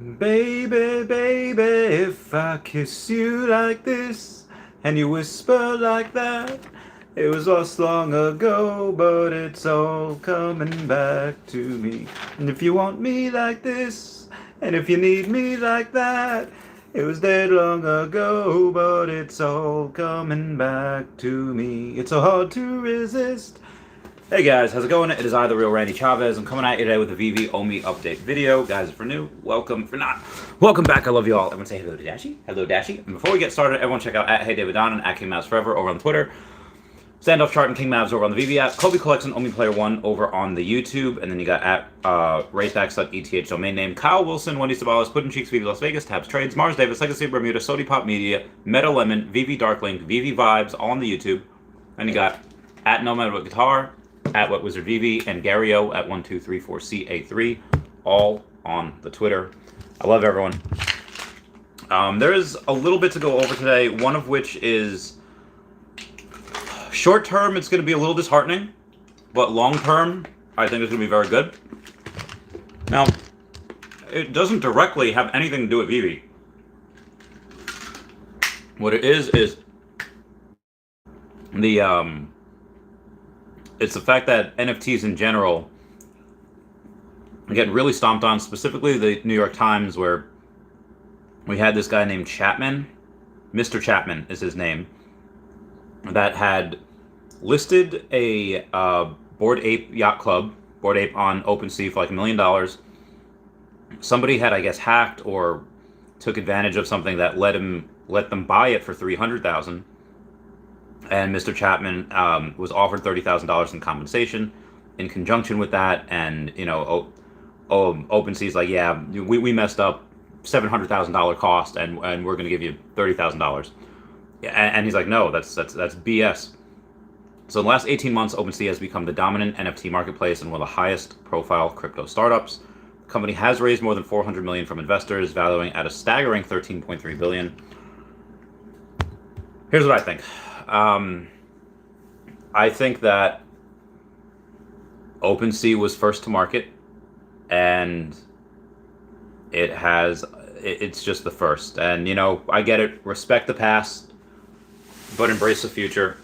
Baby, baby, if I kiss you like this and you whisper like that, it was lost long ago, but it's all coming back to me. And if you want me like this, and if you need me like that, it was dead long ago, but it's all coming back to me. It's so hard to resist. Hey guys, how's it going? It is I, the real Randy Chavez. I'm coming at you today with a Veve Omi update video. Guys, if you're new, welcome. If you're not, welcome back. I love you all. Everyone say hello to Dashi. Hello, Dashi. And before we get started, everyone check out at Hey David Don and at King Mavs Forever over on Twitter. Standoff Chart and King Mavs over on the Veve app. Kobe Collection Omi Player 1 over on the YouTube. And then you got at raceback.eth domain name. Kyle Willson, Wendy Stibalis, Puddin' Cheeks, Veve Las Vegas, Tabs Trades, Mars Davis, Legacy of Bermuda, Sody Pop Media, Meta Lemon, Veve Darklink, Veve Vibes, all on the YouTube. And you got at Nomad with Guitar, at Wet Wizard Veve, and Gary O at 1234CA3, all on the Twitter. I love everyone. There is a little bit to go over today, one of which is short term, it's going to be a little disheartening, but long term, I think it's going to be very good. Now, it doesn't directly have anything to do with Veve. What it is the it's the fact that NFTs in general are getting really stomped on, specifically the New York Times, where we had this guy named Chapman, Mr. Chapman is his name, that had listed a Bored Ape Yacht Club, Bored Ape on OpenSea for like $1 million. Somebody had, I guess, hacked or took advantage of something that let them buy it for $300,000. And Mr. Chapman was offered $30,000 in compensation in conjunction with that. And, you know, OpenSea's like, yeah, we messed up, $700,000 cost, and we're going to give you $30,000. And he's like, no, that's BS. So in the last 18 months, OpenSea has become the dominant NFT marketplace and one of the highest profile crypto startups. The company has raised more than $400 million from investors, valuing at a staggering $13.3 billion. Here's what I think. I think that OpenSea was first to market, and it's just the first. And, you know, I get it. Respect the past, but embrace the future.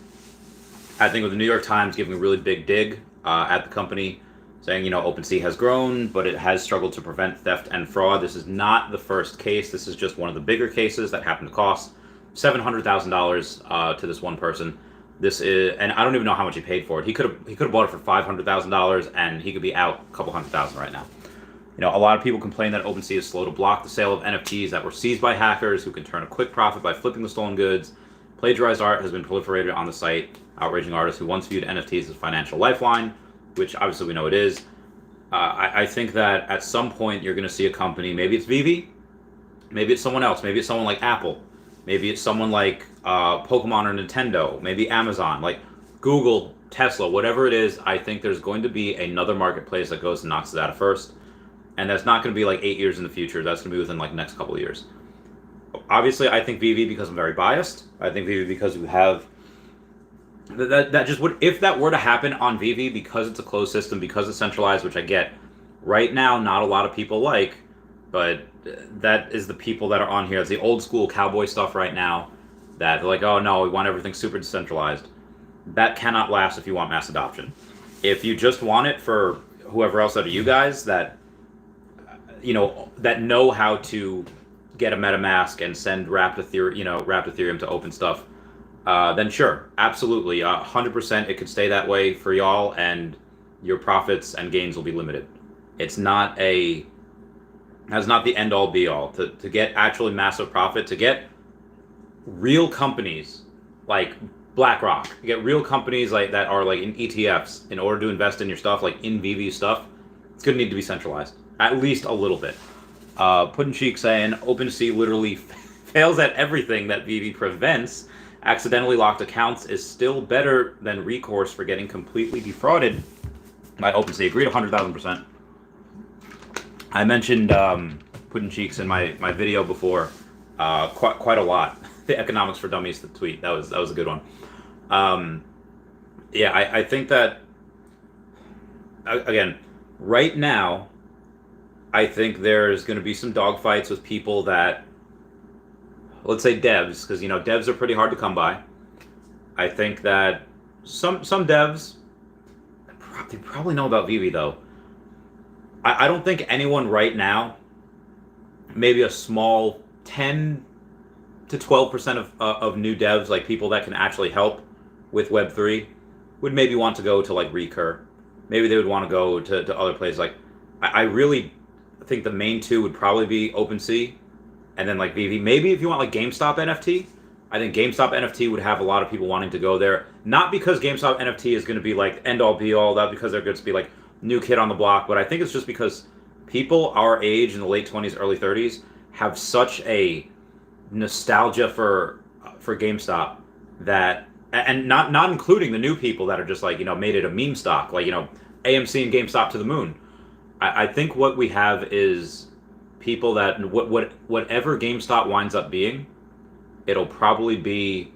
I think with the New York Times giving a really big dig at the company, saying, you know, OpenSea has grown, but it has struggled to prevent theft and fraud. This is not the first case. This is just one of the bigger cases that happened to cost $700,000 to this one person. This is, and I don't even know how much he paid for it. He could have bought it for $500,000, and he could be out a couple $100,000 right now. You know, a lot of people complain that OpenSea is slow to block the sale of NFTs that were seized by hackers who can turn a quick profit by flipping the stolen goods. Plagiarized art has been proliferated on the site, outraging artists who once viewed NFTs as a financial lifeline, which obviously we know it is. I think that at some point you're going to see a company, maybe it's Veve, maybe it's someone else, maybe it's someone like Apple, maybe it's someone like Pokemon or Nintendo, maybe Amazon, like Google, Tesla, whatever it is. I think there's going to be another marketplace that goes and knocks it out first. And that's not going to be like 8 years in the future. That's going to be within like the next couple of years. Obviously, I think Veve because I'm very biased. I think Veve because we have that just would, if that were to happen on Veve, because it's a closed system, because it's centralized, which I get right now, not a lot of people like, but that is the people that are on here. It's the old school cowboy stuff right now that they're like, oh no, we want everything super decentralized. That cannot last if you want mass adoption. If you just want it for whoever else out of you guys that, you know, that know how to get a MetaMask and send wrapped Ethereum to open stuff, then sure, absolutely, 100%, it could stay that way for y'all, and your profits and gains will be limited. It's not that's not the end all be all. To get actually massive profit, to get real companies like BlackRock, to get real companies like that are like in ETFs in order to invest in your stuff, like in Veve stuff, it's gonna need to be centralized. At least a little bit. Puddin' Cheek saying OpenSea literally fails at everything that Veve prevents. Accidentally locked accounts is still better than recourse for getting completely defrauded by OpenSea. Agreed 100,000%. I mentioned Puddin' Cheeks in my video before quite a lot. The Economics for Dummies, the tweet. That was a good one. Yeah, I think that, again, right now, I think there's going to be some dogfights with people that, let's say devs, because devs are pretty hard to come by. I think that some devs, they probably know about Veve though. I don't think anyone right now, maybe a small 10 to 12% of new devs, like people that can actually help with Web3, would maybe want to go to like Recur. Maybe they would want to go to other places. Like, I really think the main two would probably be OpenSea and then like Veve. Maybe if you want like GameStop NFT, I think GameStop NFT would have a lot of people wanting to go there. Not because GameStop NFT is going to be like end all be all, not because they're going to be like new kid on the block, but I think it's just because people our age in the late 20s, early 30s have such a nostalgia for GameStop that, and not including the new people that are just like made it a meme stock, like AMC and GameStop to the moon. I think what we have is people that whatever GameStop winds up being, it'll probably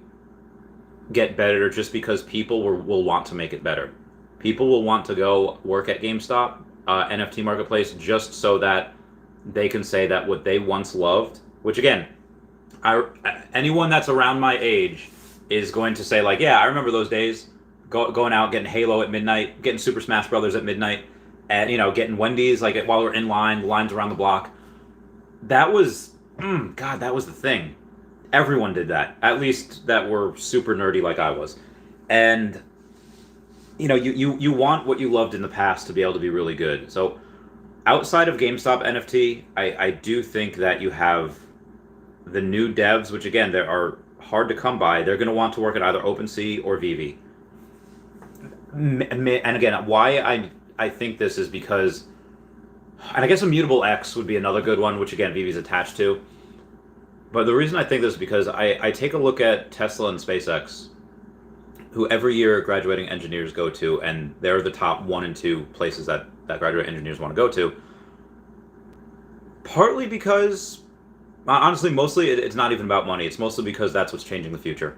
get better just because people will want to make it better. People will want to go work at GameStop NFT marketplace just so that they can say that what they once loved, which again, anyone that's around my age is going to say like, yeah, I remember those days, going out, getting Halo at midnight, getting Super Smash Brothers at midnight, and getting Wendy's like while we're in line, the lines around the block. That was, God, that was the thing. Everyone did that, at least that were super nerdy like I was. And you want what you loved in the past to be able to be really good. So outside of GameStop NFT, I do think that you have the new devs, which again, they are hard to come by. They're going to want to work at either OpenSea or Veve. And again, why I think this is because, and I guess Immutable X would be another good one, which again, Veve is attached to. But the reason I think this is because I take a look at Tesla and SpaceX, who every year graduating engineers go to, and they're the top 1 and 2 places that graduate engineers want to go to. Partly because, honestly, mostly it's not even about money. It's mostly because that's what's changing the future.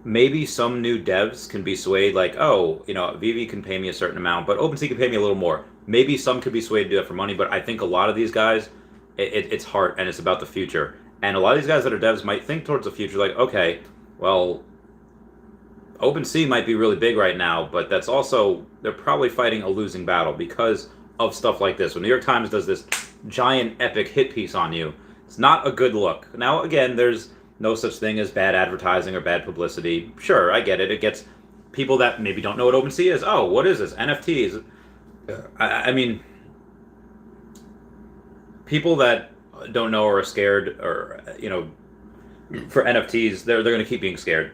Maybe some new devs can be swayed like, oh, Veve can pay me a certain amount, but OpenSea can pay me a little more. Maybe some could be swayed to do that for money, but I think a lot of these guys, it's heart and it's about the future. And a lot of these guys that are devs might think towards the future like, okay, well, OpenSea might be really big right now, but that's also, they're probably fighting a losing battle because of stuff like this. When New York Times does this giant epic hit piece on you, it's not a good look. Now, again, there's no such thing as bad advertising or bad publicity. Sure, I get it. It gets people that maybe don't know what OpenSea is. Oh, what is this? NFTs. I mean, people that don't know or are scared or, for NFTs, they're going to keep being scared.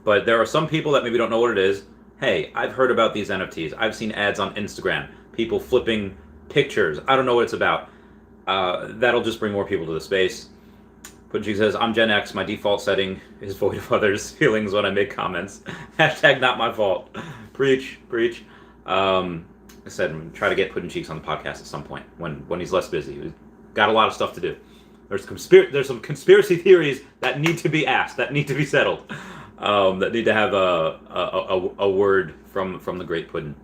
But there are some people that maybe don't know what it is. Hey, I've heard about these NFTs. I've seen ads on Instagram. People flipping pictures. I don't know what it's about. That'll just bring more people to the space. Pudding says, I'm Gen X. My default setting is void of others' feelings when I make comments. Hashtag not my fault. Preach. I said, try to get Pudding Cheeks on the podcast at some point when he's less busy. He's got a lot of stuff to do. There's some conspiracy theories that need to be asked, that need to be settled. That need to have a word from the great Puddin.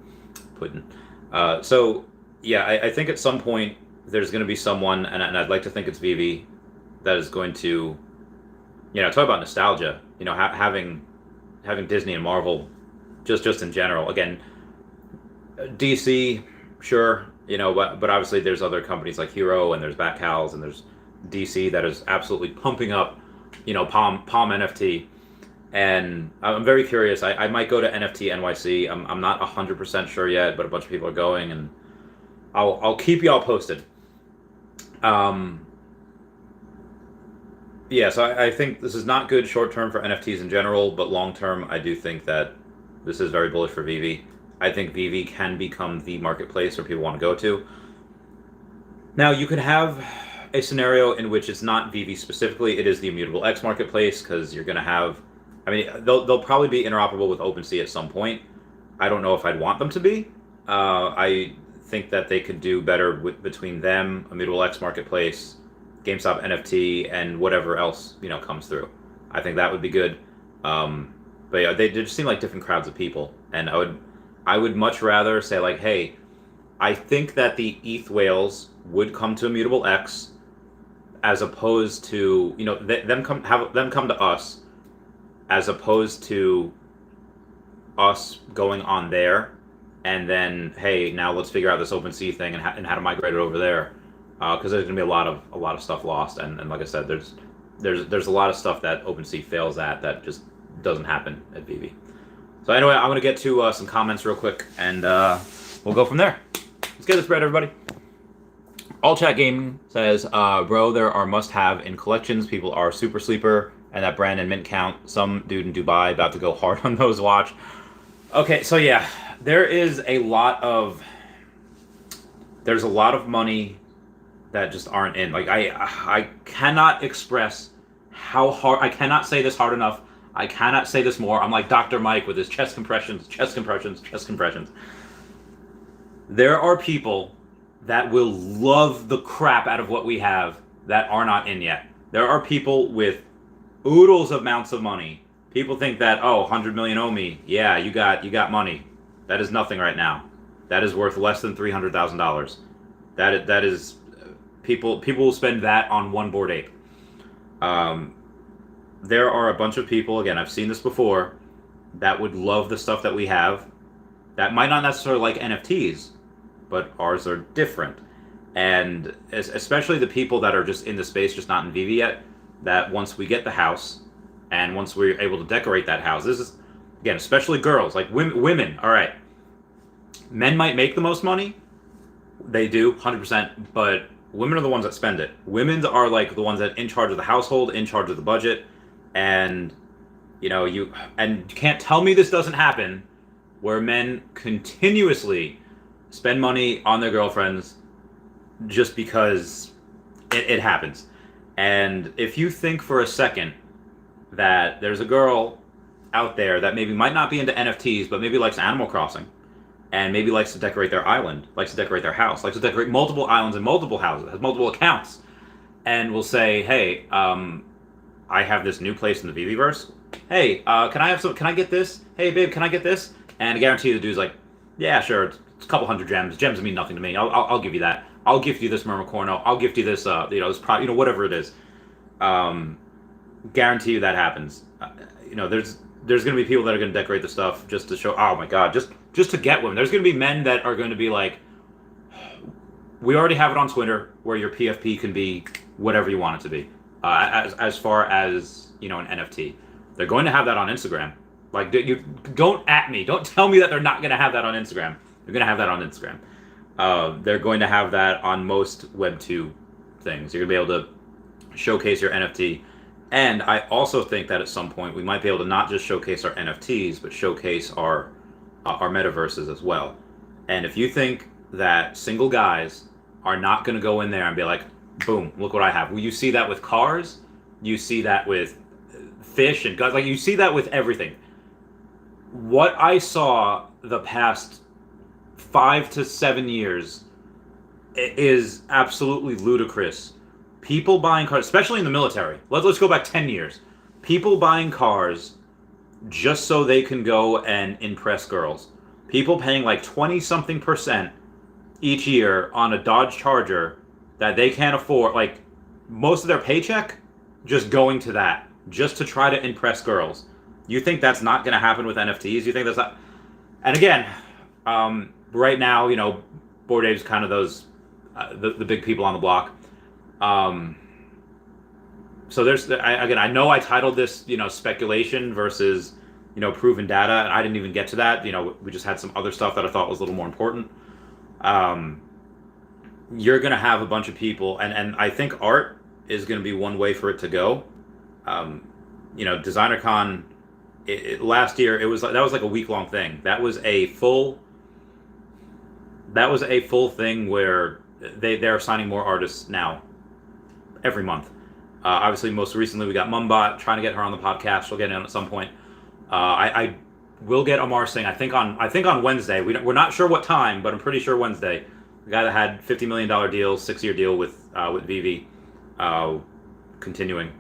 So yeah, I think at some point there's going to be someone, and I'd like to think it's Veve, that is going to, talk about nostalgia. Having Disney and Marvel, just in general. Again, DC, sure, but obviously there's other companies like Hero, and there's Batcals, and there's DC that is absolutely pumping up, Palm NFT. And I'm very curious. I might go to NFT NYC. I'm not 100% sure yet, but a bunch of people are going, and I'll keep y'all posted. Yeah, so I think this is not good short term for NFTs in general, but long term, I do think that this is very bullish for Veve. I think Veve can become the marketplace where people want to go to. Now, you could have a scenario in which it's not Veve specifically, it is the Immutable X marketplace, because you're going to have, they'll probably be interoperable with OpenSea at some point. I don't know if I'd want them to be. I think that they could do better between them, Immutable X marketplace, GameStop NFT, and whatever else comes through. I think that would be good. But yeah, they just seem like different crowds of people, and I would much rather say like, hey, I think that the ETH whales would come to Immutable X, as opposed to, you know, them come to us, as opposed to us going on there, and then, hey, now let's figure out this OpenSea thing and how to migrate it over there, because there's gonna be a lot of stuff lost, and like I said, there's a lot of stuff that OpenSea fails at that just doesn't happen at Veve. So anyway, I'm gonna get to some comments real quick, and we'll go from there. Let's get this bread, everybody. All Chat Gaming says, bro, there are must-have in collections. People are super sleeper, and that brand and mint count. Some dude in Dubai about to go hard on those watch. Okay, so yeah, there's a lot of money that just aren't in. Like I cannot express how hard. I cannot say this hard enough. I cannot say this more. I'm like Dr. Mike with his chest compressions. There are people that will love the crap out of what we have that are not in yet. There are people with oodles of amounts of money. People think that, oh, 100 million owe me. Yeah, you got money. That is nothing right now. That is worth less than $300,000. That is people will spend that on one Bored Ape. There are a bunch of people, again, I've seen this before, that would love the stuff that we have, that might not necessarily like NFTs, but ours are different. And especially the people that are just in the space, just not in Veve yet, that once we get the house, and once we're able to decorate that house, this is, again, especially girls, like women, all right. Men might make the most money, they do, 100%, but women are the ones that spend it. Women are like the ones that are in charge of the household, in charge of the budget, and you know, you can't tell me this doesn't happen, where men continuously spend money on their girlfriends just because it happens. And if you think for a second that there's a girl out there that maybe might not be into NFTs, but maybe likes Animal Crossing, and maybe likes to decorate their island, likes to decorate their house, likes to decorate multiple islands and multiple houses, has multiple accounts, and will say, hey, I have this new place in the Veveverse. Hey, can I get this? Hey, babe, can I get this? And I guarantee the dude's like, yeah, sure, it's a couple hundred gems. Gems mean nothing to me. I'll give you that. I'll gift you this Myrmicorno. I'll gift you this, whatever it is. Guarantee you that happens. There's going to be people that are going to decorate the stuff just to show, oh my God, just to get women. There's going to be men that are going to be like, we already have it on Twitter where your PFP can be whatever you want it to be. As far as, an NFT. They're going to have that on Instagram. Like, you don't at me. Don't tell me that they're not going to have that on Instagram. They're going to have that on Instagram. They're going to have that on most Web 2 things. You're going to be able to showcase your NFT. And I also think that at some point we might be able to not just showcase our NFTs, but showcase our metaverses as well. And if you think that single guys are not going to go in there and be like, boom, look what I have. Well, you see that with cars. You see that with fish and guns. Like, you see that with everything. What I saw the past 5 to 7 years is absolutely ludicrous. People buying cars, especially in the military. Let's go back 10 years. People buying cars just so they can go and impress girls. People paying like 20-something% each year on a Dodge Charger that they can't afford. Like, most of their paycheck just going to that, just to try to impress girls. You think that's not going to happen with NFTs? You think that's not? And again, right now, Bored Ape's kind of those, the big people on the block. So I know I titled this, speculation versus, proven data, and I didn't even get to that. We just had some other stuff that I thought was a little more important. You're going to have a bunch of people, and I think art is going to be one way for it to go. DesignerCon, last year, that was like a week-long thing. That was a full thing where they're signing more artists now every month. Obviously, most recently we got Mumbot, trying to get her on the podcast. She'll get in at some point. I will get Amar Singh. I think on Wednesday. We're not sure what time, but I'm pretty sure Wednesday. The guy that had $50 million deal, 6-year deal with Veve, continuing.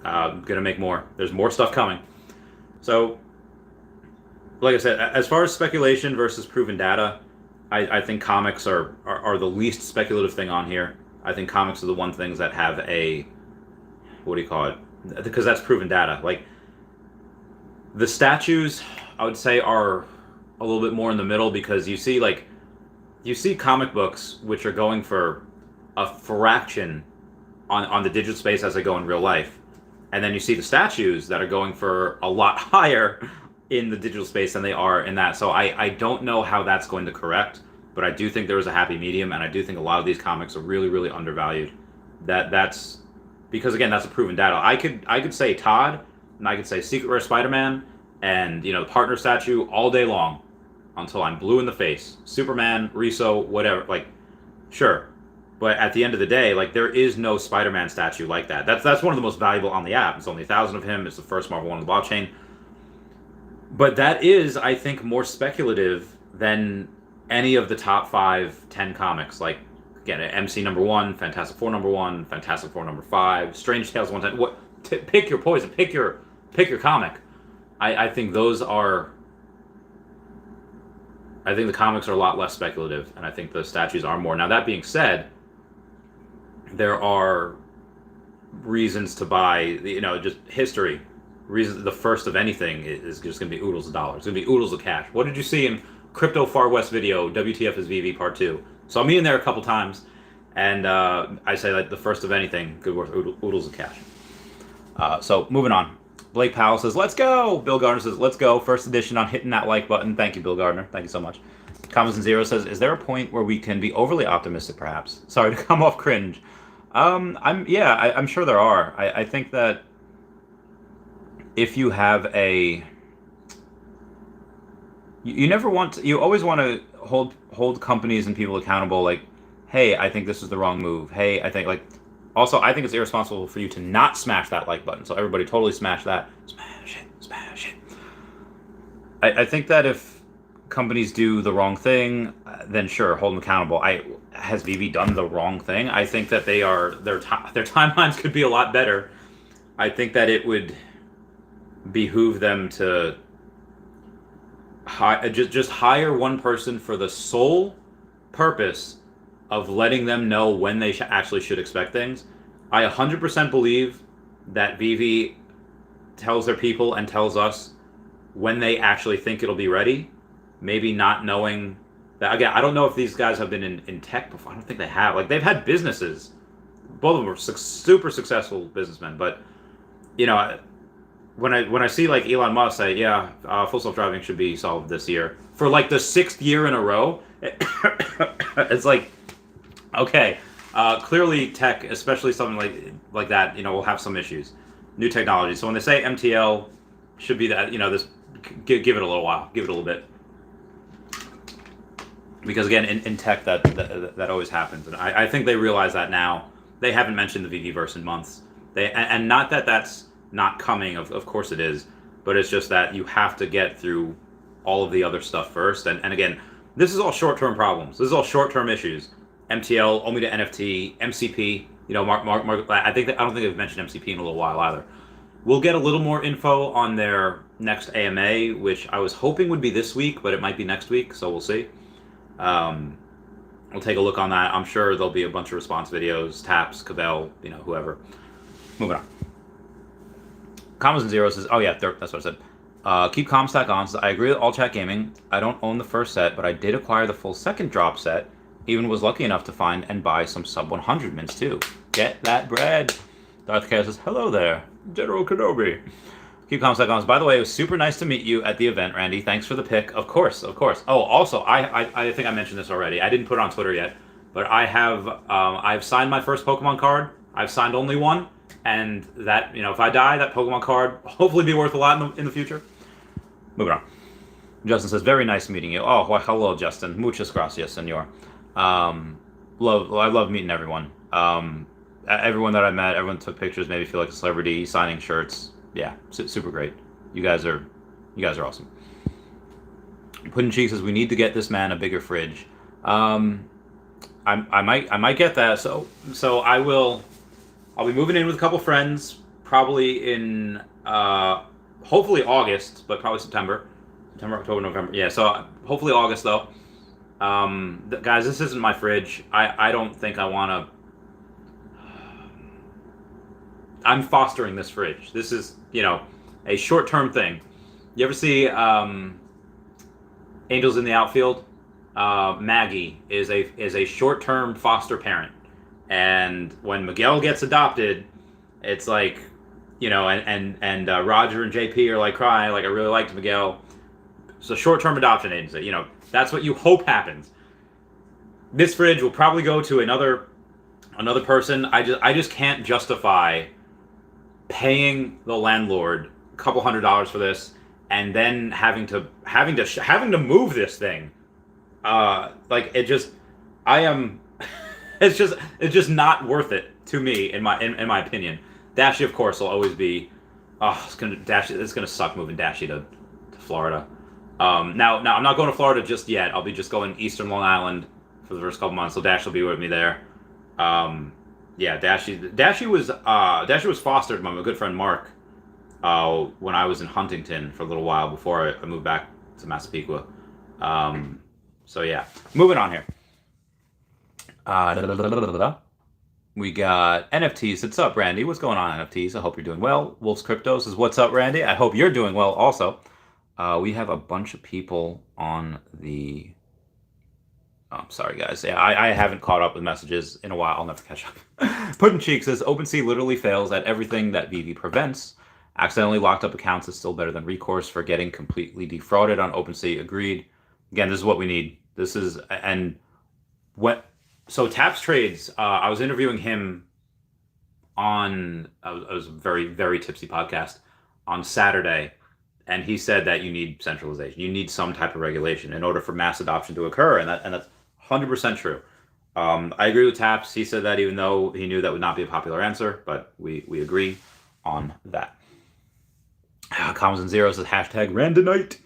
Gonna make more. There's more stuff coming. So, like I said, as far as speculation versus proven data, I think comics are the least speculative thing on here. I think comics are the one things that have a, what do you call it? Because that's proven data. Like, the statues, I would say, are a little bit more in the middle, because you see comic books which are going for a fraction on the digital space as they go in real life. And then you see the statues that are going for a lot higher in the digital space than they are in that. So I don't know how that's going to correct, but I do think there is a happy medium, and I do think a lot of these comics are really, really undervalued. That's because, again, that's a proven data. I could say Todd, and I could say Secret Rare Spider-Man, and the partner statue all day long until I'm blue in the face. Superman, Riso, whatever, like, sure. But at the end of the day, like, there is no Spider-Man statue like that. That's one of the most valuable on the app. It's only 1,000 of him. It's the first Marvel one on the blockchain. But that is, I think, more speculative than any of the top 5-10 comics. Like, again, MC #1, Fantastic Four #1, Fantastic Four #5, Strange Tales 110. Pick your poison. Pick your comic. I think those are. I think the comics are a lot less speculative, and I think the statues are more. Now, that being said, there are reasons to buy, just history. Reasons, the first of anything is just going to be oodles of dollars. It's going to be oodles of cash. What did you see in Crypto Far West video, WTF is Veve Part 2? Saw me in there a couple times, and I say that the first of anything could worth oodles of cash. So, moving on. Blake Powell says, let's go! Bill Gardner says, let's go. First edition on hitting that like button. Thank you, Bill Gardner. Thank you so much. Commas and Zero says, is there a point where we can be overly optimistic, perhaps? Sorry to come off cringe. I'm sure there are. I think that if you have you always want to hold companies and people accountable, like, hey, I think this is the wrong move. Hey, I think, like, also, I think it's irresponsible for you to not smash that like button. So everybody totally smash that. Smash it. I think that if companies do the wrong thing, then sure, hold them accountable. Has Veve done the wrong thing? I think that their timelines could be a lot better. I think that it would behoove them to just hire one person for the sole purpose of letting them know when they actually should expect things. I 100% believe that Veve tells their people and tells us when they actually think it'll be ready. Maybe not knowing that. Again, I don't know if these guys have been in tech before. I don't think they have. Like, they've had businesses. Both of them were super successful businessmen. But, when I see, like, Elon Musk say, yeah, full self-driving should be solved this year, for like the 6th year in a row, it's like, okay, clearly tech, especially something like that, will have some issues. New technology. So when they say MTL should be that, this, give it a little while, give it a little bit, because again, in tech that always happens, and I think they realize that now. They haven't mentioned the Veveverse in months. And not that that's not coming. Of course it is, but it's just that you have to get through all of the other stuff first. And again, this is all short-term problems. This is all short-term issues. MTL, only to NFT, MCP. Mark. I don't think they've mentioned MCP in a little while either. We'll get a little more info on their next AMA, which I was hoping would be this week, but it might be next week, so we'll see. We'll take a look on that. I'm sure there'll be a bunch of response videos, Taps, Cavell, whoever. Moving on. Commas and Zero says, oh yeah, that's what I said. Keep Comstack on. Says, I agree with All Chat Gaming. I don't own the first set, but I did acquire the full second drop set. Even was lucky enough to find and buy some sub 100 mints too. Get that bread. Darth Chaos says, hello there, General Kenobi. Keep Comstack on. By the way, it was super nice to meet you at the event, Randy. Thanks for the pick. Of course. Oh, also, I think I mentioned this already. I didn't put it on Twitter yet, but I've signed my first Pokemon card. I've signed only one, and that, if I die, that Pokemon card will hopefully be worth a lot in the future. Moving on. Justin says, very nice meeting you. Oh, well, hello, Justin. Muchas gracias, senor. I love meeting everyone. Everyone that I met, everyone took pictures, made me feel like a celebrity, signing shirts. Yeah, super great. You guys are awesome. Puddin' Cheek says, we need to get this man a bigger fridge. I might get that. So I'll be moving in with a couple friends, probably in hopefully August, but probably September, October, November. Yeah, so hopefully August though. Guys, this isn't my fridge. I don't think I want to. I'm fostering this fridge. This is, a short-term thing. You ever see Angels in the Outfield? Maggie is a short-term foster parent, and when Miguel gets adopted, it's like, and Roger and JP are like crying, like I really liked Miguel. It's a short-term adoption agency. That's what you hope happens. This fridge will probably go to another person. I just can't justify paying the landlord a couple $100s for this and then having to move this thing. Like it just, I am. It's just not worth it to me in my opinion. Dashie, of course, will always be. Oh, it's gonna suck moving Dashie to Florida. Now I'm not going to Florida just yet. I'll be just going Eastern Long Island for the first couple months, so Dash will be with me there. Yeah, Dashie was fostered by my good friend Mark when I was in Huntington for a little while before I moved back to Massapequa. So yeah, moving on here. We got NFTs. What's up, Randy? What's going on, NFTs? I hope you're doing well. Wolf's Crypto says, what's up, Randy? I hope you're doing well also. We have a bunch of people on the... Oh, sorry, guys. Yeah, I haven't caught up with messages in a while. I'll never catch up. Puddin' Cheek says, OpenSea literally fails at everything that Veve prevents. Accidentally locked up accounts is still better than recourse for getting completely defrauded on OpenSea. Agreed. Again, this is what we need. This is... And what... So Taps Trades, I was interviewing him on... It was a very, very tipsy podcast on Saturday. And he said that you need centralization. You need some type of regulation in order for mass adoption to occur. And that's 100% true. I agree with Taps. He said that even though he knew that would not be a popular answer, but we agree on that. Commas and Zeros says hashtag Randonite.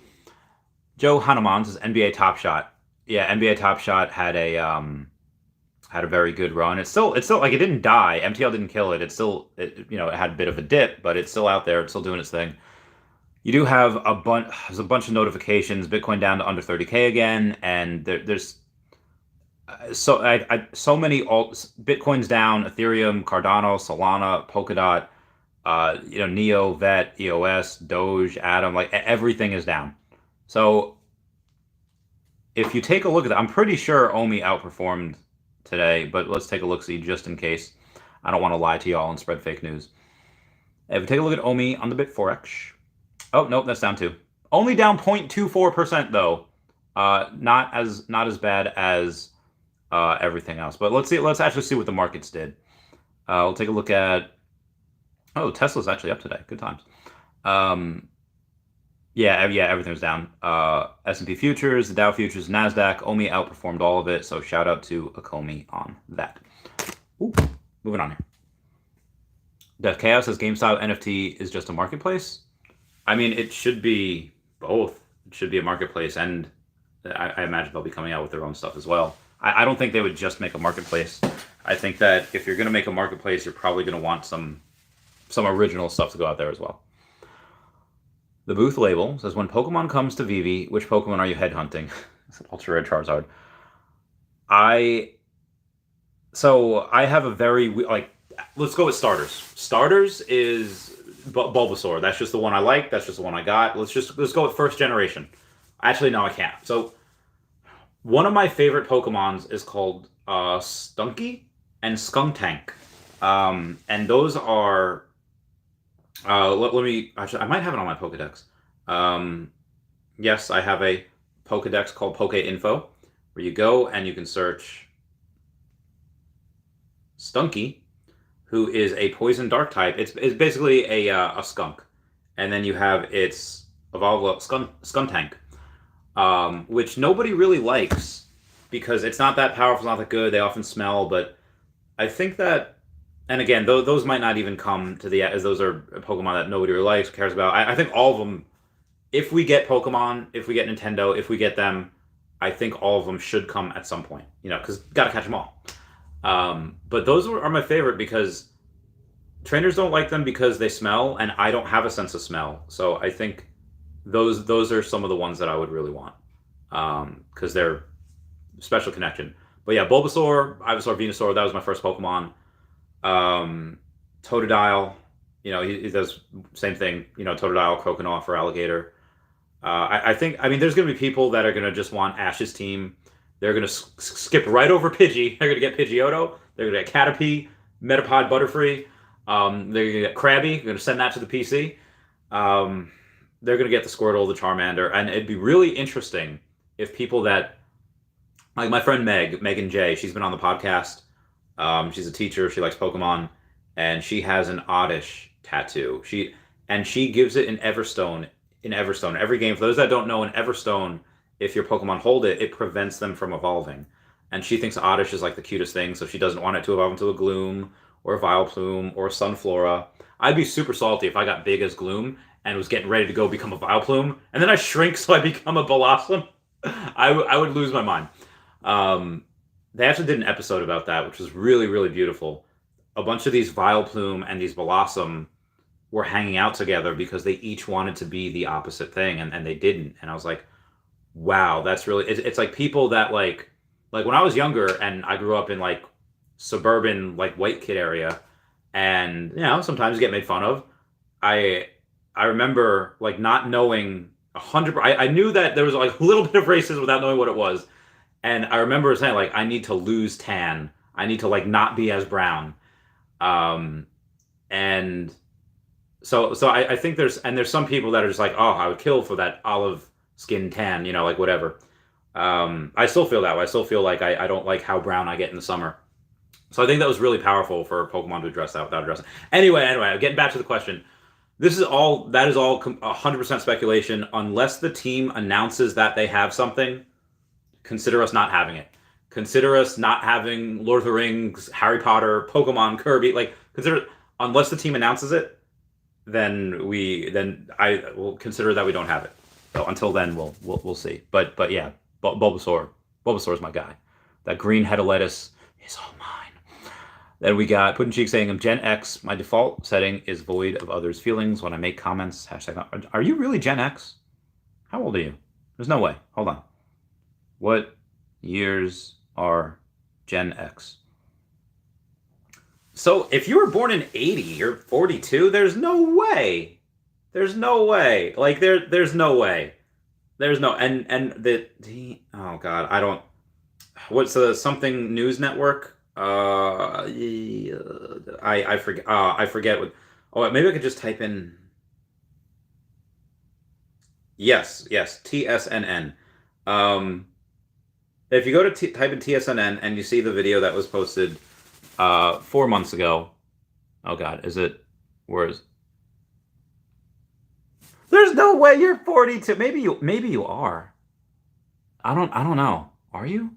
Joe Hanuman says NBA Top Shot. Yeah, NBA Top Shot had a very good run. It's still like it didn't die. MTL didn't kill it. It had a bit of a dip, but it's still out there. It's still doing its thing. You do have there's a bunch of notifications. Bitcoin down to under 30K again, and there's so many alts. Bitcoin's down. Ethereum, Cardano, Solana, Polkadot, Neo, Vet, EOS, Doge, Atom. Like everything is down. So if you take a look at that, I'm pretty sure OMI outperformed today, but let's take a look-see just in case. I don't want to lie to y'all and spread fake news. If we take a look at OMI on the Bitforex. Oh, nope, that's down too. Only down 0.24% though. Not as bad as everything else. But let's actually see what the markets did. We'll take a look at... Oh, Tesla's actually up today. Good times. Yeah, everything was down. S&P futures, the Dow futures, NASDAQ, OMI outperformed all of it. So shout out to Akomi on that. Ooh, moving on here. Death Chaos says GameStop NFT is just a marketplace. I mean, it should be both. It should be a marketplace, and I imagine they'll be coming out with their own stuff as well. I don't think they would just make a marketplace. I think that if you're going to make a marketplace, you're probably going to want some original stuff to go out there as well. The Booth Label says, when Pokemon comes to Veve, which Pokemon are you headhunting? It's an Ultra Rare Charizard. I have a very... let's go with starters. Starters is... Bulbasaur. That's just the one I like. That's just the one I got. Let's go with first generation. Actually, no, I can't. So, one of my favorite Pokemons is called Stunky and Skuntank. And those are... let me... Actually, I might have it on my Pokedex. Yes, I have a Pokedex called Poke Info, where you go and you can search Stunky, who is a poison dark type. It's basically a skunk. And then you have its evolved Skuntank, which nobody really likes because it's not that powerful, not that good. They often smell, but I think that, and again, those might not even come to as those are Pokemon that nobody really likes, cares about. I think all of them, if we get Pokemon, if we get Nintendo, if we get them, I think all of them should come at some point, because got to catch them all. But those are my favorite because trainers don't like them because they smell, and I don't have a sense of smell. So I think those are some of the ones that I would really want, because they're special connection. But yeah, Bulbasaur, Ivysaur, Venusaur, that was my first Pokemon. Totodile, he does same thing. Totodile, Croconaw for Alligator. I think, I mean, there's going to be people that are going to just want Ash's team. They're going to skip right over Pidgey. They're going to get Pidgeotto. They're going to get Caterpie, Metapod, Butterfree. They're going to get Krabby. They're going to send that to the PC. They're going to get the Squirtle, the Charmander. And it'd be really interesting if people that, like my friend Megan J, she's been on the podcast. She's a teacher. She likes Pokemon. And she has an Oddish tattoo. She gives it in Everstone. Every game, for those that don't know, in Everstone, if your Pokemon hold it, it prevents them from evolving. And she thinks Oddish is like the cutest thing, so she doesn't want it to evolve into a Gloom or a Vileplume or a Sunflora. I'd be super salty if I got big as Gloom and was getting ready to go become a Vileplume, and then I shrink so I become a Blossom. I would lose my mind. They actually did an episode about that, which was really, really beautiful. A bunch of these Vileplume and these Blossom were hanging out together because they each wanted to be the opposite thing, and they didn't. And I was like, wow, that's really, it's like people that like when I was younger and I grew up in like suburban, like white kid area, and sometimes get made fun of. I remember like not knowing 100%. I knew that there was like a little bit of racism without knowing what it was. And I remember saying like, I need to lose tan. I need to like not be as brown. And so I think there's some people that are just like, oh, I would kill for that olive skin tan, like whatever. I still feel that way. I still feel like I don't like how brown I get in the summer. So I think that was really powerful for Pokemon to address that without addressing. Anyway, getting back to the question. That is all 100% speculation. Unless the team announces that they have something, consider us not having it. Consider us not having Lord of the Rings, Harry Potter, Pokemon, Kirby. Like, unless the team announces it, then I will consider that we don't have it. So until then, we'll see. But yeah, Bulbasaur is my guy. That green head of lettuce is all mine. Then we got Puddin' Cheek saying, I'm Gen X. My default setting is void of others' feelings when I make comments. # Are you really Gen X? How old are you? There's no way. Hold on. What years are Gen X? So if you were born in 80, you're 42. There's no way. There's no way. Like there's no way. There's no oh god, I don't. What's the something news network? I forget. I forget what. Oh, maybe I could just type in. Yes, TSNN. If you go to type in TSNN and you see the video that was posted 4 months ago. Oh god, where is? There's no way you're 42. Maybe you are. I don't know. Are you?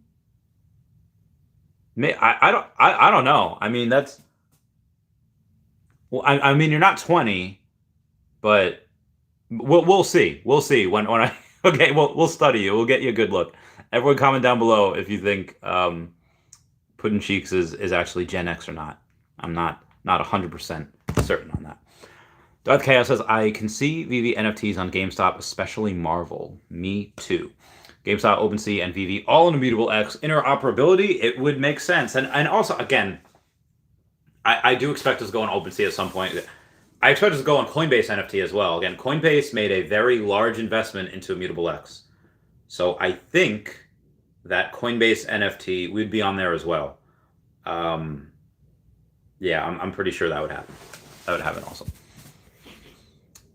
I don't know. I mean, that's. Well, I mean, you're not 20, but we'll see. We'll see when I. Okay, we'll study you. We'll get you a good look. Everyone, comment down below if you think Puddin' Cheeks is actually Gen X or not. I'm not 100% certain on that. Darth Chaos says, I can see Veve NFTs on GameStop, especially Marvel. Me too. GameStop, OpenSea, and Veve, all in Immutable X. Interoperability, it would make sense. And also, again, I do expect us to go on OpenSea at some point. I expect us to go on Coinbase NFT as well. Again, Coinbase made a very large investment into Immutable X. So I think that Coinbase NFT, we'd be on there as well. Yeah, I'm pretty sure that would happen. That would happen also.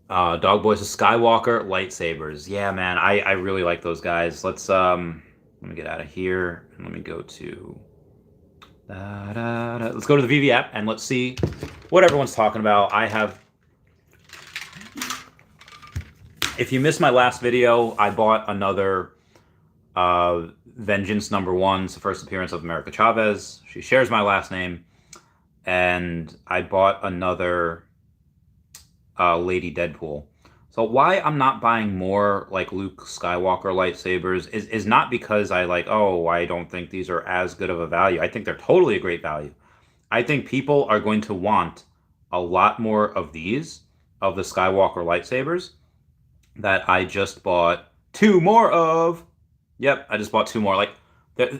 Dog Boy says Skywalker lightsabers. Yeah, man, I really like those guys. Let me get out of here and let me go to let's go to the Veve app and let's see what everyone's talking about. If you missed my last video, I bought another Vengeance #1. It's the first appearance of America Chavez. She shares my last name. And I bought another Lady Deadpool. So why I'm not buying more like Luke Skywalker lightsabers is not because I don't think these are as good of a value. I think they're totally a great value. I think people are going to want a lot more of these, of the Skywalker lightsabers, that I just bought 2 more of. Yep, I just bought 2 more. Like, Th-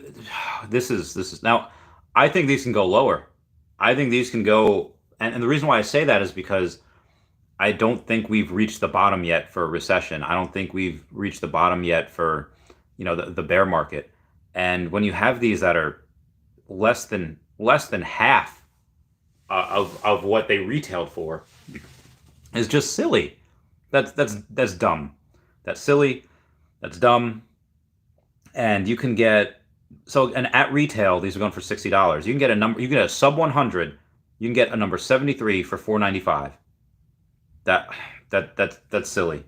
this is now. I think these can go lower. I think these can go, and the reason why I say that is because I don't think we've reached the bottom yet for a recession. I don't think we've reached the bottom yet for, the bear market. And when you have these that are less than half of what they retailed for, is just silly. That's dumb. That's silly. That's dumb. And you can get and at retail these are going for $60. You can get a number. You can get a sub 100. You can get a number 73 for 495. That that's silly.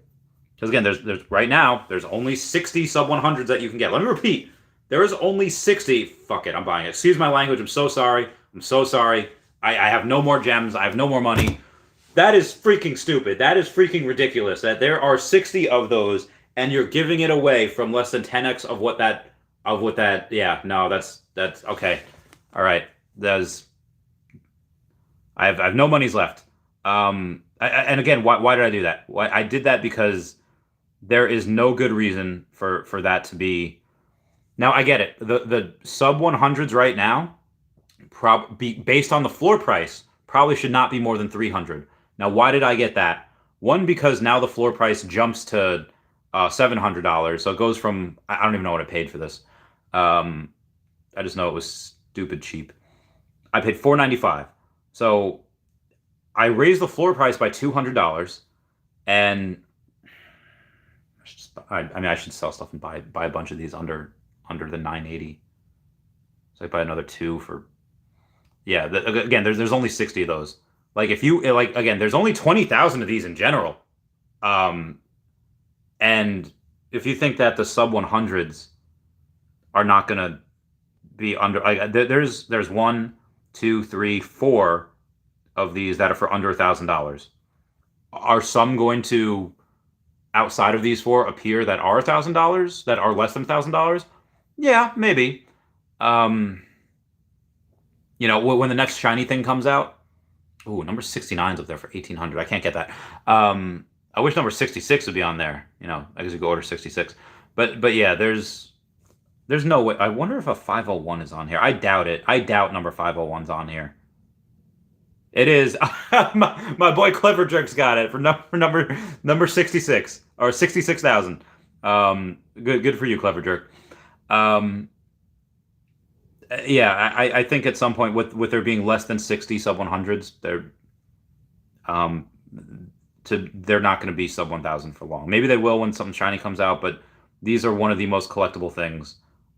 Because again, there's right now there's only 60 sub 100s that you can get. Let me repeat. There is only 60. Fuck it, I'm buying it. Excuse my language. I'm so sorry. I'm so sorry. I have no more gems. I have no more money. That is freaking stupid. That is freaking ridiculous. That there are 60 of those, and you're giving it away from less than 10x of what that. Yeah, no, that's okay. All right, there's. I have no monies left. And again, why did I do that? Why I did that because there is no good reason for that to be. Now I get it. The sub 100s right now, based on the floor price, probably should not be more than 300. Now, why did I get that? One, because now the floor price jumps to $700, so it goes from I don't even know what I paid for this. Um, I just know it was stupid cheap. I paid 495, so I raised the floor price by $200, and I should sell stuff and buy a bunch of these under the 980. So I buy another two for yeah. Again, there's only 60 of those. Like if you like again, there's only 20,000 of these in general. Um, and if you think that the sub 100s are not gonna be under, there's one, two, three, four of these that are for under $1,000. Are some going to outside of these four appear that are $1,000 that are less than $1,000? Yeah, maybe. Um, when the next shiny thing comes out. Ooh, number 69's up there for 1,800. I can't get that. I wish number 66 would be on there. I guess you go order 66. But yeah, there's no way. I wonder if a 501 is on here. I doubt it. I doubt number 501's on here. It is. my boy Clever Jerk's got it for number 66 or 66,000. Good for you, Clever Jerk. Um, yeah, I think at some point with there being less than 60 sub 100s, um they're not going to be sub 1,000 for long. Maybe they will when something shiny comes out, but these are one of the most collectible things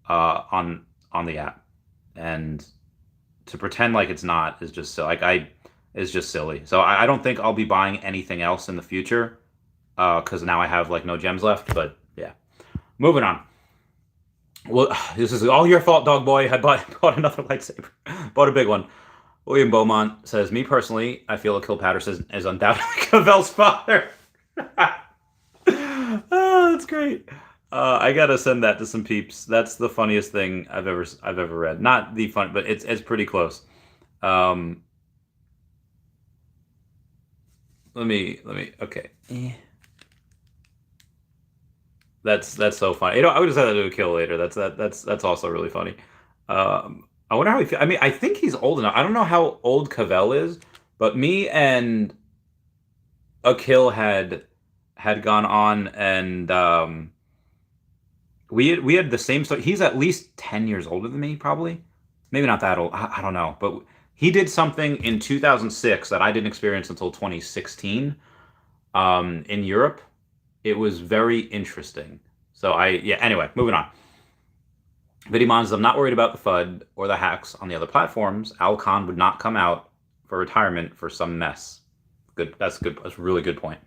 on the app, and to pretend like it's not is just like is just silly. So I don't think I'll be buying anything else in the future because now I have like no gems left. But yeah, moving on. Well, this is all your fault, dog boy. I bought another lightsaber. Bought a big one. William Beaumont says, me personally, I feel Akil Patterson is undoubtedly Cavell's father. Oh, that's great. I gotta send that to some peeps. That's the funniest thing I've ever read. Not the fun, but it's pretty close. Um, let me. Okay. That's so funny. I would just have to do a kill later. That's also really funny. I wonder how he feel. I mean, I think he's old enough. I don't know how old Cavell is, but me and Akil had gone on, and we had the same story. He's at least 10 years older than me, probably. Maybe not that old. I don't know, but he did something in 2006 that I didn't experience until 2016 in Europe. It was very interesting. So anyway, moving on. Vidimon says, I'm not worried about the FUD or the hacks on the other platforms. Al Khan would not come out for retirement for some mess. Good. That's good. That's a really good point.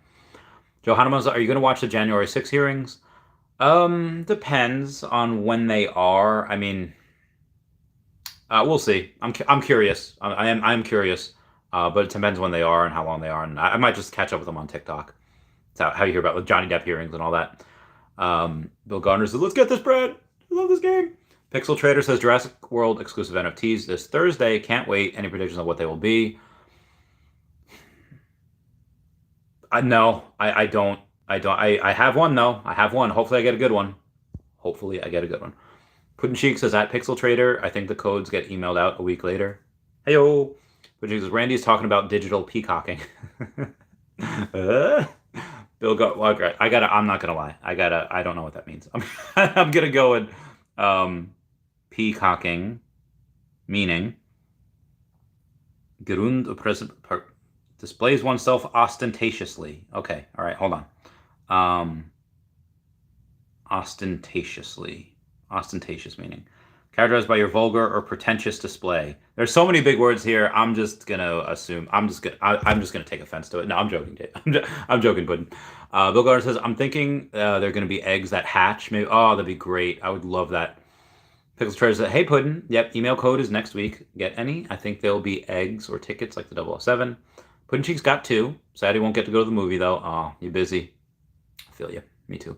Joe Hanema, are you going to watch the January 6 hearings? Depends on when they are. I mean, we'll see. I'm curious. I'm curious. But it depends when they are and how long they are, and I might just catch up with them on TikTok. That's how you hear about the Johnny Depp hearings and all that. Bill Gardner says, let's get this bread. I love this game. Pixel Trader says Jurassic World exclusive NFTs this Thursday. Can't wait. Any predictions on what they will be? No, I don't. I have one though. I have one. Hopefully I get a good one. Puddin' Cheek says at Pixel Trader, I think the codes get emailed out a week later. Heyo. Puddin' Cheek says Randy's talking about digital peacocking. Bill got. Well, I gotta. I'm not gonna lie. I gotta. I don't know what that means. I'm gonna go with peacocking, meaning Grund displays oneself ostentatiously. Okay. All right. Hold on. Ostentatiously. Ostentatious meaning. Characterized by your vulgar or pretentious display. There's so many big words here. I'm just gonna assume. I'm just gonna take offense to it. No, I'm joking, Dave. I'm joking, Puddin'. Bill Gardner says, I'm thinking they're gonna be eggs that hatch. Maybe. Oh, that'd be great. I would love that. Pickles Treasure says, hey, Puddin'. Yep, email code is next week. Get any? I think there'll be eggs or tickets like the 007. Puddin' Cheeks got 2. Sad he won't get to go to the movie though. Oh, you busy? I feel you. Me too.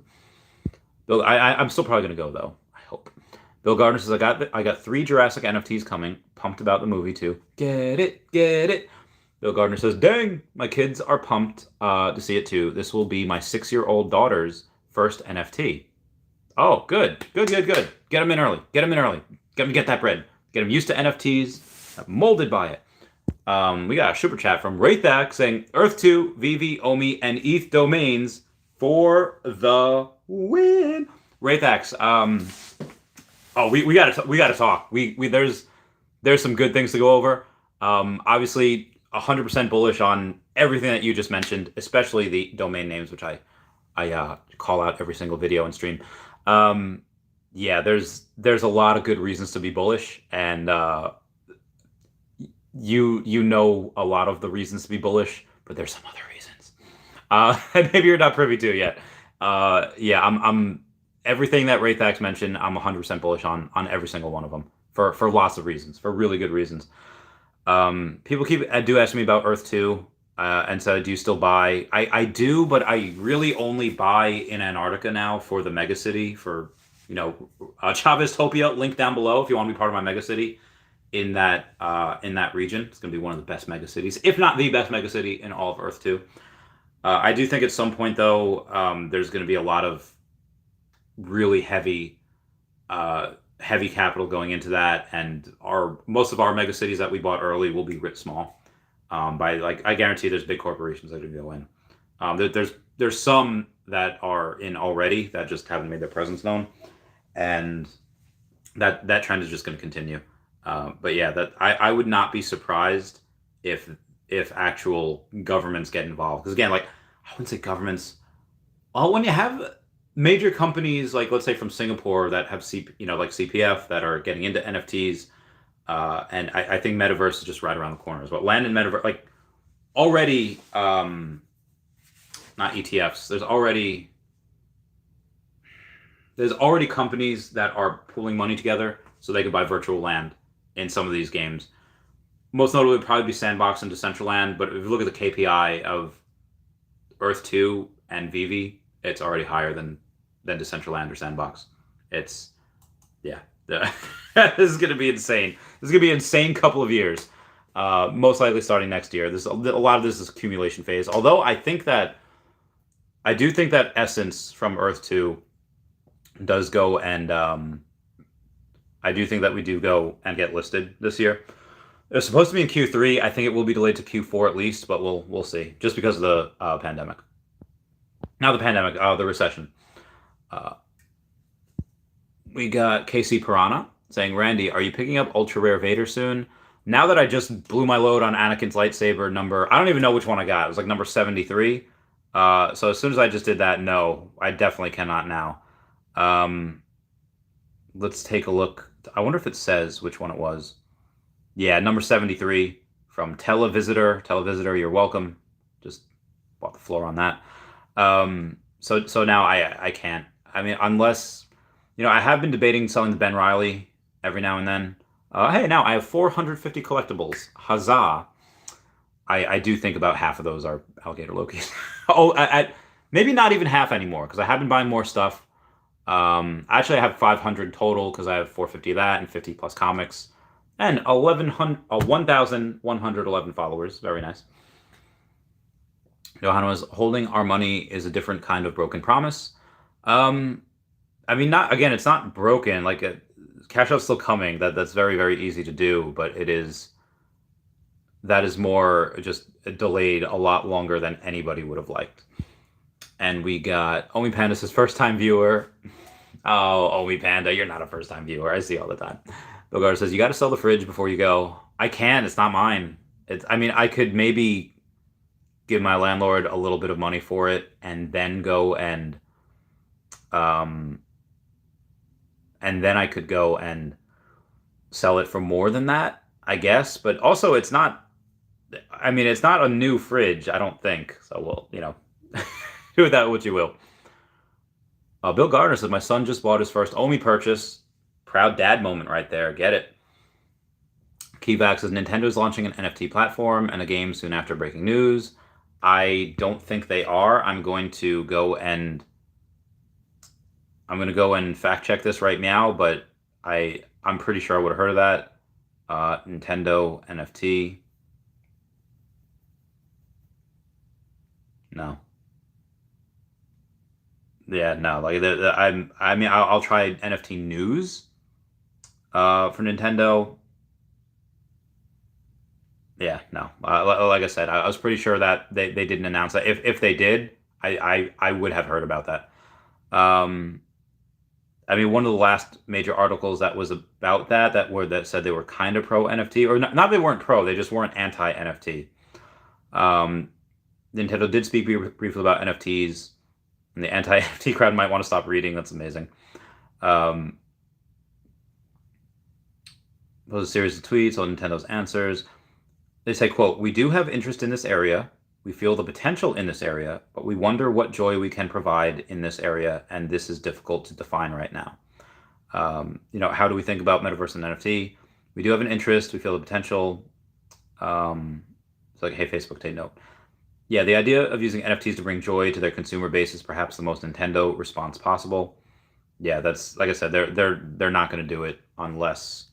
Bill, I'm still probably gonna go though. I hope. Bill Gardner says, I got 3 Jurassic NFTs coming. Pumped about the movie too. Get it, get it. Bill Gardner says, dang, my kids are pumped to see it too. This will be my 6-year-old daughter's first NFT. Oh, good. Get them in early. Get them get that bread. Get them used to NFTs, molded by it. We got a super chat from Wraithak saying, Earth 2, Veve, Omi, and ETH domains for the win. Wraithax, we gotta talk. There's some good things to go over. Obviously 100% bullish on everything that you just mentioned, especially the domain names, which I call out every single video and stream. Yeah, there's a lot of good reasons to be bullish, and you know a lot of the reasons to be bullish, but there's some other reasons. And maybe you're not privy to yet. Yeah, I'm everything that Wraithax mentioned, I'm 100% bullish on every single one of them for lots of reasons, for really good reasons. People do ask me about Earth 2, and so do you still buy? I do, but I really only buy in Antarctica now for the megacity, for Chavez Topia, link down below if you want to be part of my megacity in that region. It's going to be one of the best megacities, if not the best megacity in all of Earth 2. I do think at some point though, there's going to be a lot of really heavy capital going into that, and most of our megacities that we bought early will be writ small. I guarantee there's big corporations that are going to go in. There's some that are in already that just haven't made their presence known, and that trend is just going to continue. But yeah, that I would not be surprised if actual governments get involved, because again, I wouldn't say governments. Well, when you have major companies, like let's say from Singapore, that have like CPF, that are getting into NFTs, and I think Metaverse is just right around the corner as well. Land in Metaverse, already, not ETFs. There's already companies that are pooling money together so they can buy virtual land in some of these games. Most notably would probably be Sandbox and Decentraland, but if you look at the KPI of Earth 2 and Veve, it's already higher than Decentraland or Sandbox. This is going to be insane. This is going to be an insane couple of years. Most likely starting next year. A lot of this is accumulation phase. Although I do think that Essence from Earth 2 does go, and I do think that we do go and get listed this year. It's supposed to be in Q3. I think it will be delayed to Q4 at least, but we'll see. Just because of the pandemic. Not the pandemic, the recession. We got KC Piranha saying, Randy, are you picking up Ultra Rare Vader soon? Now that I just blew my load on Anakin's lightsaber number, I don't even know which one I got. It was number 73. So as soon as I just did that, no, I definitely cannot now. Let's take a look. I wonder if it says which one it was. Yeah, number 73 from Televisitor. Televisitor, you're welcome. Just bought the floor on that. So now I can't. I mean, unless, I have been debating selling the Ben Riley every now and then. Hey, now I have 450 collectibles. Huzzah. I do think about half of those are Alligator Lokis. Maybe not even half anymore, because I have been buying more stuff. Actually, I have 500 total, because I have 450 of that and 50 plus comics. And 1,111 followers. Very nice. Johanna was holding our money is a different kind of broken promise. I mean, it's not broken. Cash Out's still coming. That's very, very easy to do, but that is more just delayed a lot longer than anybody would have liked. And we got Omi Panda's his first time viewer. Oh, Omi Panda, you're not a first time viewer. I see all the time. Bill Gardner says, you got to sell the fridge before you go. I can. It's not mine. I mean, I could maybe give my landlord a little bit of money for it and then go and then I could go and sell it for more than that, I guess. But also, it's not a new fridge, I don't think. So, well, do with that what you will. Bill Gardner says, my son just bought his first Omi purchase. Proud dad moment right there. Get it. Keyvax says, Nintendo's launching an NFT platform and a game soon after breaking news. I don't think they are. I'm going to go and fact check this right now, but I'm pretty sure I would have heard of that. Nintendo NFT. No. Yeah, no. Like I'll try NFT news for Nintendo. Yeah, no. Like I said, I was pretty sure that they didn't announce that. If they did, I would have heard about that. I mean, one of the last major articles that was about that said they were kind of pro NFT, or not they weren't pro, they just weren't anti NFT. Nintendo did speak briefly about NFTs, and the anti NFT crowd might want to stop reading. That's amazing. Posed a series of tweets on Nintendo's answers. They say, quote, we do have interest in this area. We feel the potential in this area, but we wonder what joy we can provide in this area, and this is difficult to define right now. How do we think about metaverse and NFT? We do have an interest. We feel the potential. It's like, hey, Facebook, take note. Yeah, the idea of using NFTs to bring joy to their consumer base is perhaps the most Nintendo response possible. Yeah, that's, like I said, they're not going to do it unless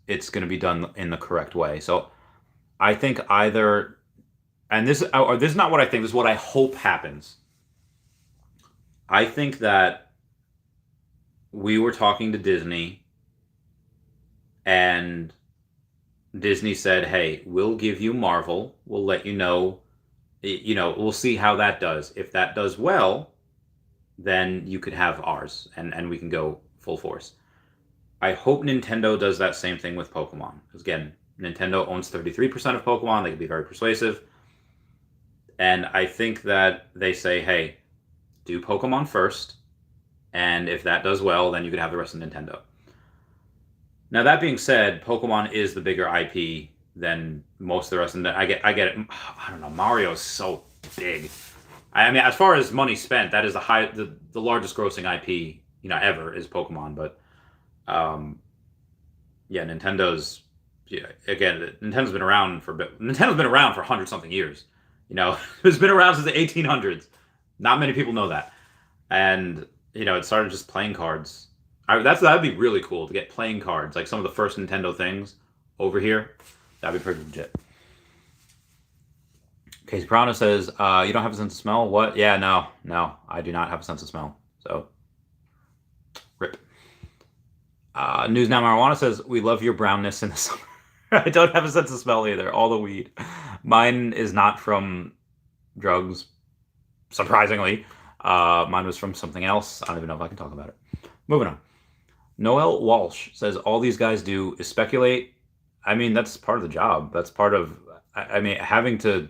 it's going to be done in the correct way. So I think either, and this is not what I think, this is what I hope happens. I think that we were talking to Disney and Disney said, hey, we'll give you Marvel. We'll let you know, we'll see how that does. If that does well, then you could have ours and we can go full force. I hope Nintendo does that same thing with Pokemon. Because again, Nintendo owns 33% of Pokemon. They can be very persuasive. And I think that they say, hey, do Pokemon first. And if that does well, then you could have the rest of Nintendo. Now, that being said, Pokemon is the bigger IP than most of the rest. And I get it. I don't know. Mario is so big. I mean, as far as money spent, that is the largest grossing IP, ever is Pokemon. But Nintendo's been around for a bit. Nintendo's been around for 100-something years. It's been around since the 1800s. Not many people know that. And, it started just playing cards. That'd be really cool to get playing cards, like some of the first Nintendo things over here. That'd be pretty legit. Casey Prana says, you don't have a sense of smell? What? Yeah, no, I do not have a sense of smell. So, rip. News Now Marijuana says, we love your brownness in the summer. I don't have a sense of smell either. All the weed. Mine is not from drugs, surprisingly. Mine was from something else. I don't even know if I can talk about it. Moving on. Noel Walsh says, all these guys do is speculate. I mean, that's part of the job. That's part of, having to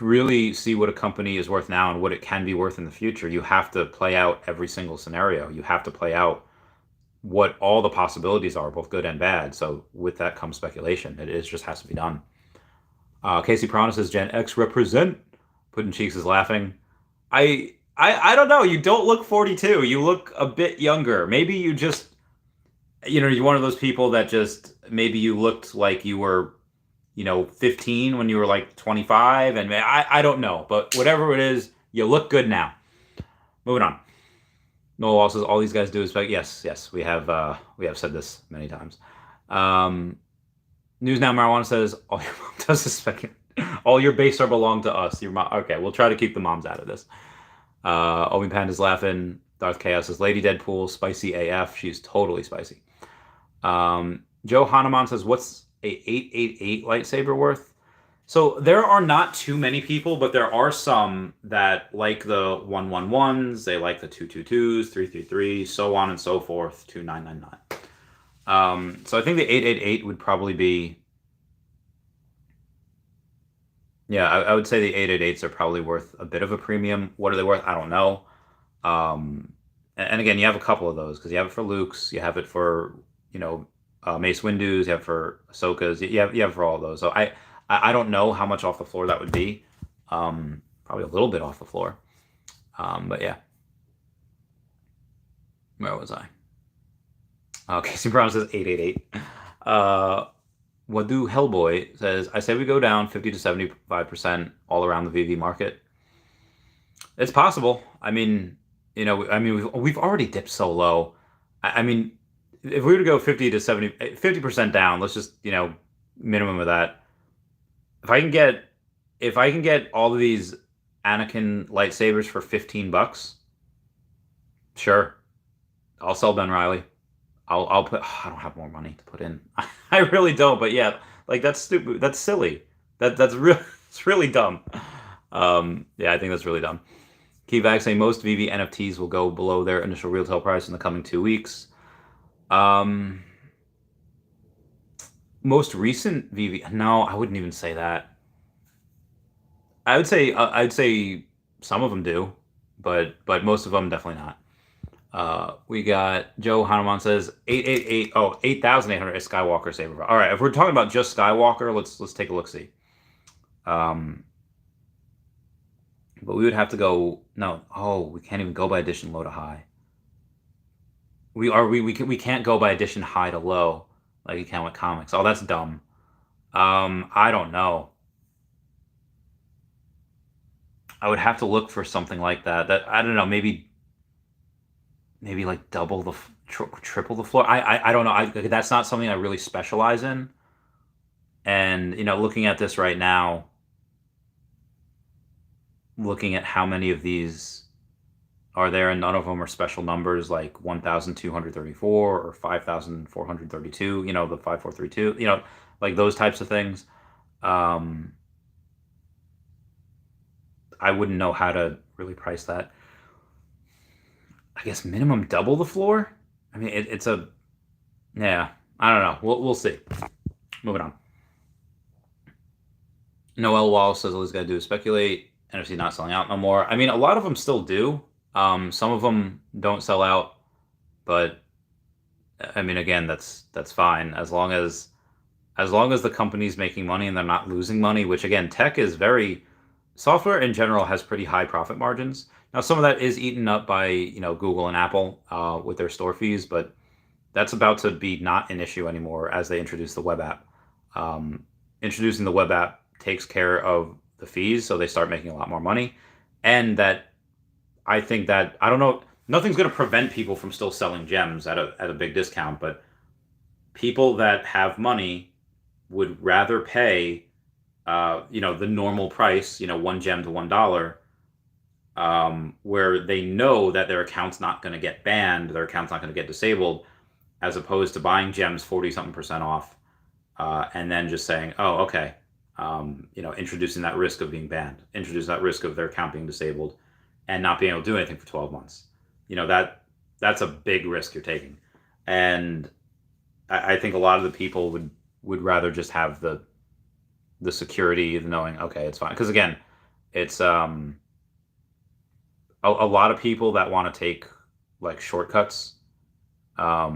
really see what a company is worth now and what it can be worth in the future. You have to play out every single scenario. You have to play out what all the possibilities are, both good and bad. So with that comes speculation. It just has to be done. Casey Prana says, Gen X represent. Puddin' Cheeks is laughing. I don't know. You don't look 42. You look a bit younger. Maybe you just, you're one of those people that just, maybe you looked like you were 15 when you were like 25, and I don't know, but whatever it is, you look good now. Moving on. Noel also says all these guys do is like, yes, we have said this many times. News Now Marijuana says all your mom does is speculate. All your base are belong to us. Your mom. Okay, we'll try to keep the moms out of this. Omi Panda's laughing. Darth Chaos says Lady Deadpool, spicy AF. She's totally spicy. Joe Hanuman says, what's a 888 lightsaber worth? So there are not too many people, but there are some that like the 111s, they like the 222s, 333s, so on and so forth, 2999. So I think the 888 would probably be, yeah, I would say the 888s are probably worth a bit of a premium. What are they worth? I don't know. And again, you have a couple of those because you have it for Luke's, you have it for, Mace Windu's, you have it for Ahsoka's, you have it for all of those. So I don't know how much off the floor that would be. Probably a little bit off the floor. But yeah. Where was I? Casey Brown says 888. Wadu Hellboy says, I say we go down 50 to 75% all around the VV market. It's possible. I mean, we've already dipped so low. I mean, if we were to go 50 to 50% down, let's just, minimum of that. If I can get all of these Anakin lightsabers for $15, sure, I'll sell Ben Riley. I'll put. I don't have more money to put in. I really don't. But yeah, like that's stupid. That's silly. That's real. It's really dumb. Yeah, I think that's really dumb. Keyvac saying most VV NFTs will go below their initial retail price in the coming 2 weeks. Most recent VV. No, I wouldn't even say that. I'd say some of them do, but most of them definitely not. We got Joe Hanuman says 888. Oh, 8,800 is Skywalker saber. All right, if we're talking about just Skywalker, let's take a look see. But we would have to go. No, we can't even go by edition low to high. We can't go by edition high to low like you can with comics. Oh, that's dumb. I don't know. I would have to look for something like that. That I don't know. Maybe like double the triple the floor. I don't know. That's not something I really specialize in. And looking at this right now, looking at how many of these are there, and none of them are special numbers like 1,234 or 5,432. The 5432. Like those types of things. I wouldn't know how to really price that. I guess minimum double the floor. I mean, it's a, yeah. I don't know. We'll see. Moving on. Noel Wallace says all he's got to do is speculate. NFC not selling out no more. I mean, a lot of them still do. Some of them don't sell out, but I mean, again, that's fine as long as the company's making money and they're not losing money. Which again, software in general has pretty high profit margins. Now, some of that is eaten up by Google and Apple with their store fees, but that's about to be not an issue anymore as they introduce the web app. Introducing the web app takes care of the fees, so they start making a lot more money. And that I think that I don't know, nothing's going to prevent people from still selling gems at a big discount, but people that have money would rather pay the normal price, 1 gem to $1. Where they know that their account's not going to get banned, their account's not going to get disabled, as opposed to buying gems 40-something% off, and then just saying, oh, okay, introducing that risk of being banned, introducing that risk of their account being disabled, and not being able to do anything for 12 months. That's a big risk you're taking, and I think a lot of the people would rather just have the security of knowing, okay, it's fine, because again, it's a lot of people that want to take like shortcuts. I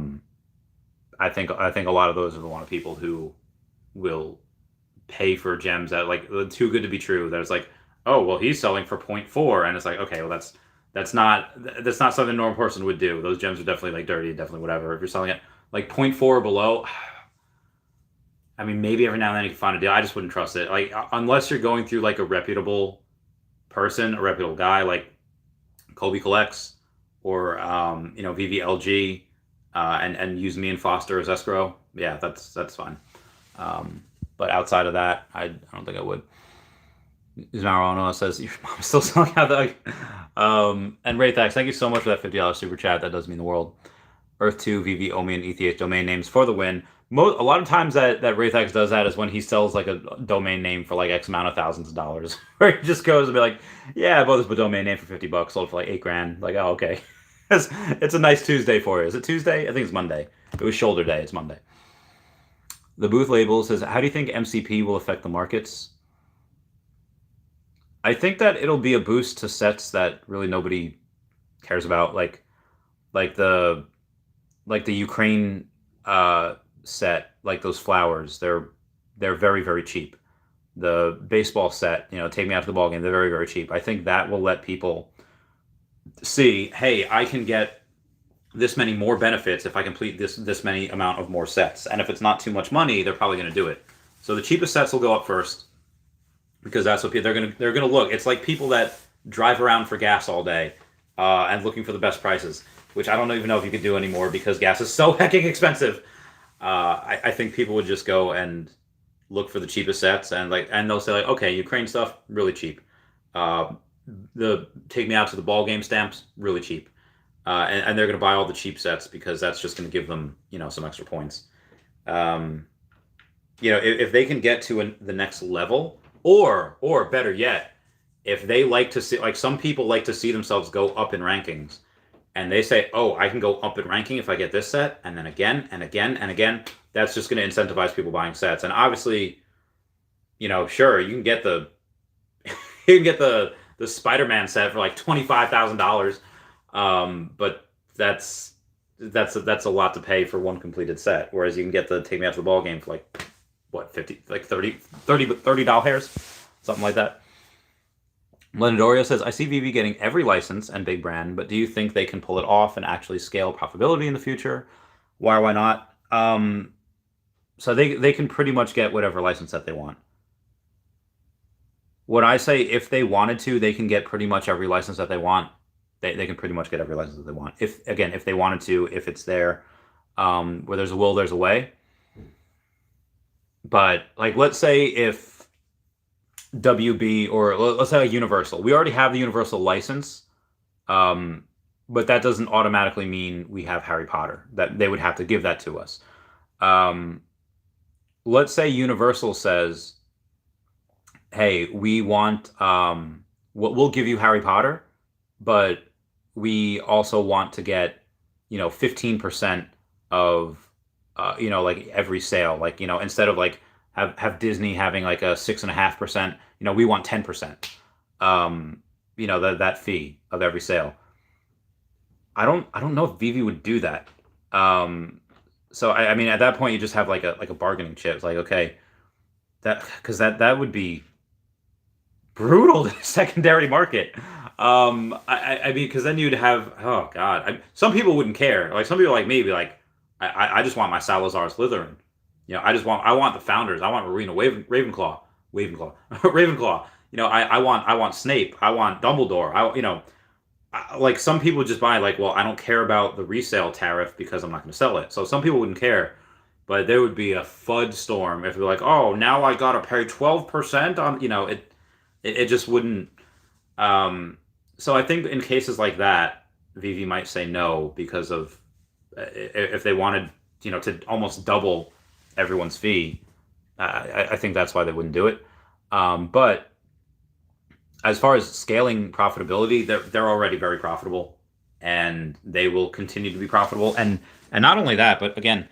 think a lot of those are the one of people who will pay for gems that like too good to be true. There's like, oh well, he's selling for 0.4, and it's like, okay, well that's not something a normal person would do. Those gems are definitely like dirty, definitely whatever. If you're selling it like 0.4 or below, I mean, maybe every now and then you can find a deal. I just wouldn't trust it. Like unless you're going through like a reputable person, a reputable guy like Kobe Collects or VVLG, and use me and Foster as escrow. Yeah, that's fine. But outside of that, I don't think I would. Mariano says your mom's still selling out the. And Raythax, thank you so much for that $50 super chat. That does mean the world. Earth2, VV, Omi, and ETH domain names for the win. A lot of times that Raythax does that is when he sells like a domain name for like X amount of thousands of dollars. Where he just goes and be like, yeah, I bought this domain name for $50, sold for like 8 grand. Like, oh, okay. It's a nice Tuesday for you. Is it Tuesday? I think it's Monday. It was shoulder day. It's Monday. The booth label says, how do you think MCP will affect the markets? I think that it'll be a boost to sets that really nobody cares about, like the Ukraine set, like those flowers. They're very, very cheap. The baseball set, take me out to the ball game. They're very, very cheap. I think that will let people see, hey, I can get this many more benefits if I complete this many amount of more sets. And if it's not too much money, they're probably going to do it. So the cheapest sets will go up first, because that's what they're gonna look. It's like people that drive around for gas all day and looking for the best prices, which I don't even know if you could do anymore because gas is so hecking expensive. I think people would just go and look for the cheapest sets, and they'll say like, okay, Ukraine stuff really cheap. The take me out to the ball game stamps really cheap, and they're gonna buy all the cheap sets because that's just gonna give them some extra points. If they can get to the next level. Or better yet, if they like to see, like some people like to see themselves go up in rankings, and they say, oh, I can go up in ranking if I get this set, and then again, and again, and again, that's just going to incentivize people buying sets. And obviously, sure, you can get the the Spider-Man set for like $25,000, but that's a lot to pay for one completed set. Whereas you can get the Take Me Out to the Ball Game for like what, 50, like $30 hairs, something like that. Leonardo says, I see Veve getting every license and big brand, but do you think they can pull it off and actually scale profitability in the future? Why not? So they can pretty much get whatever license that they want. What I say, if they wanted to, they can get pretty much every license that they want. They can pretty much get every license that they want. If they wanted to, if it's there, where there's a will, there's a way. But like, let's say if WB or let's say like Universal, we already have the Universal license, but that doesn't automatically mean we have Harry Potter. That they would have to give that to us. Let's say Universal says, "Hey, we want we'll give you Harry Potter, but we also want to get 15% of." Like every sale, like, instead of like have Disney having like a 6.5%, we want 10%, that fee of every sale. I don't know if Veve would do that. So I mean, at that point, you just have like a bargaining chip. It's like, okay, because that would be brutal to the secondary market. I mean, because then you'd have, oh God, some people wouldn't care. Like some people like me be like, I just want my Salazar Slytherin. I want the founders. I want Rowena Ravenclaw. Ravenclaw. I want Snape. I want Dumbledore. Like some people just buy like, well, I don't care about the resale tariff because I'm not going to sell it. So some people wouldn't care, but there would be a FUD storm if they're like, oh, now I got to pay 12% on. It just wouldn't. So I think in cases like that, Veve might say no because of. If they wanted, to almost double everyone's fee, I think that's why they wouldn't do it. But as far as scaling profitability, they're already very profitable, and they will continue to be profitable. And not only that, but again,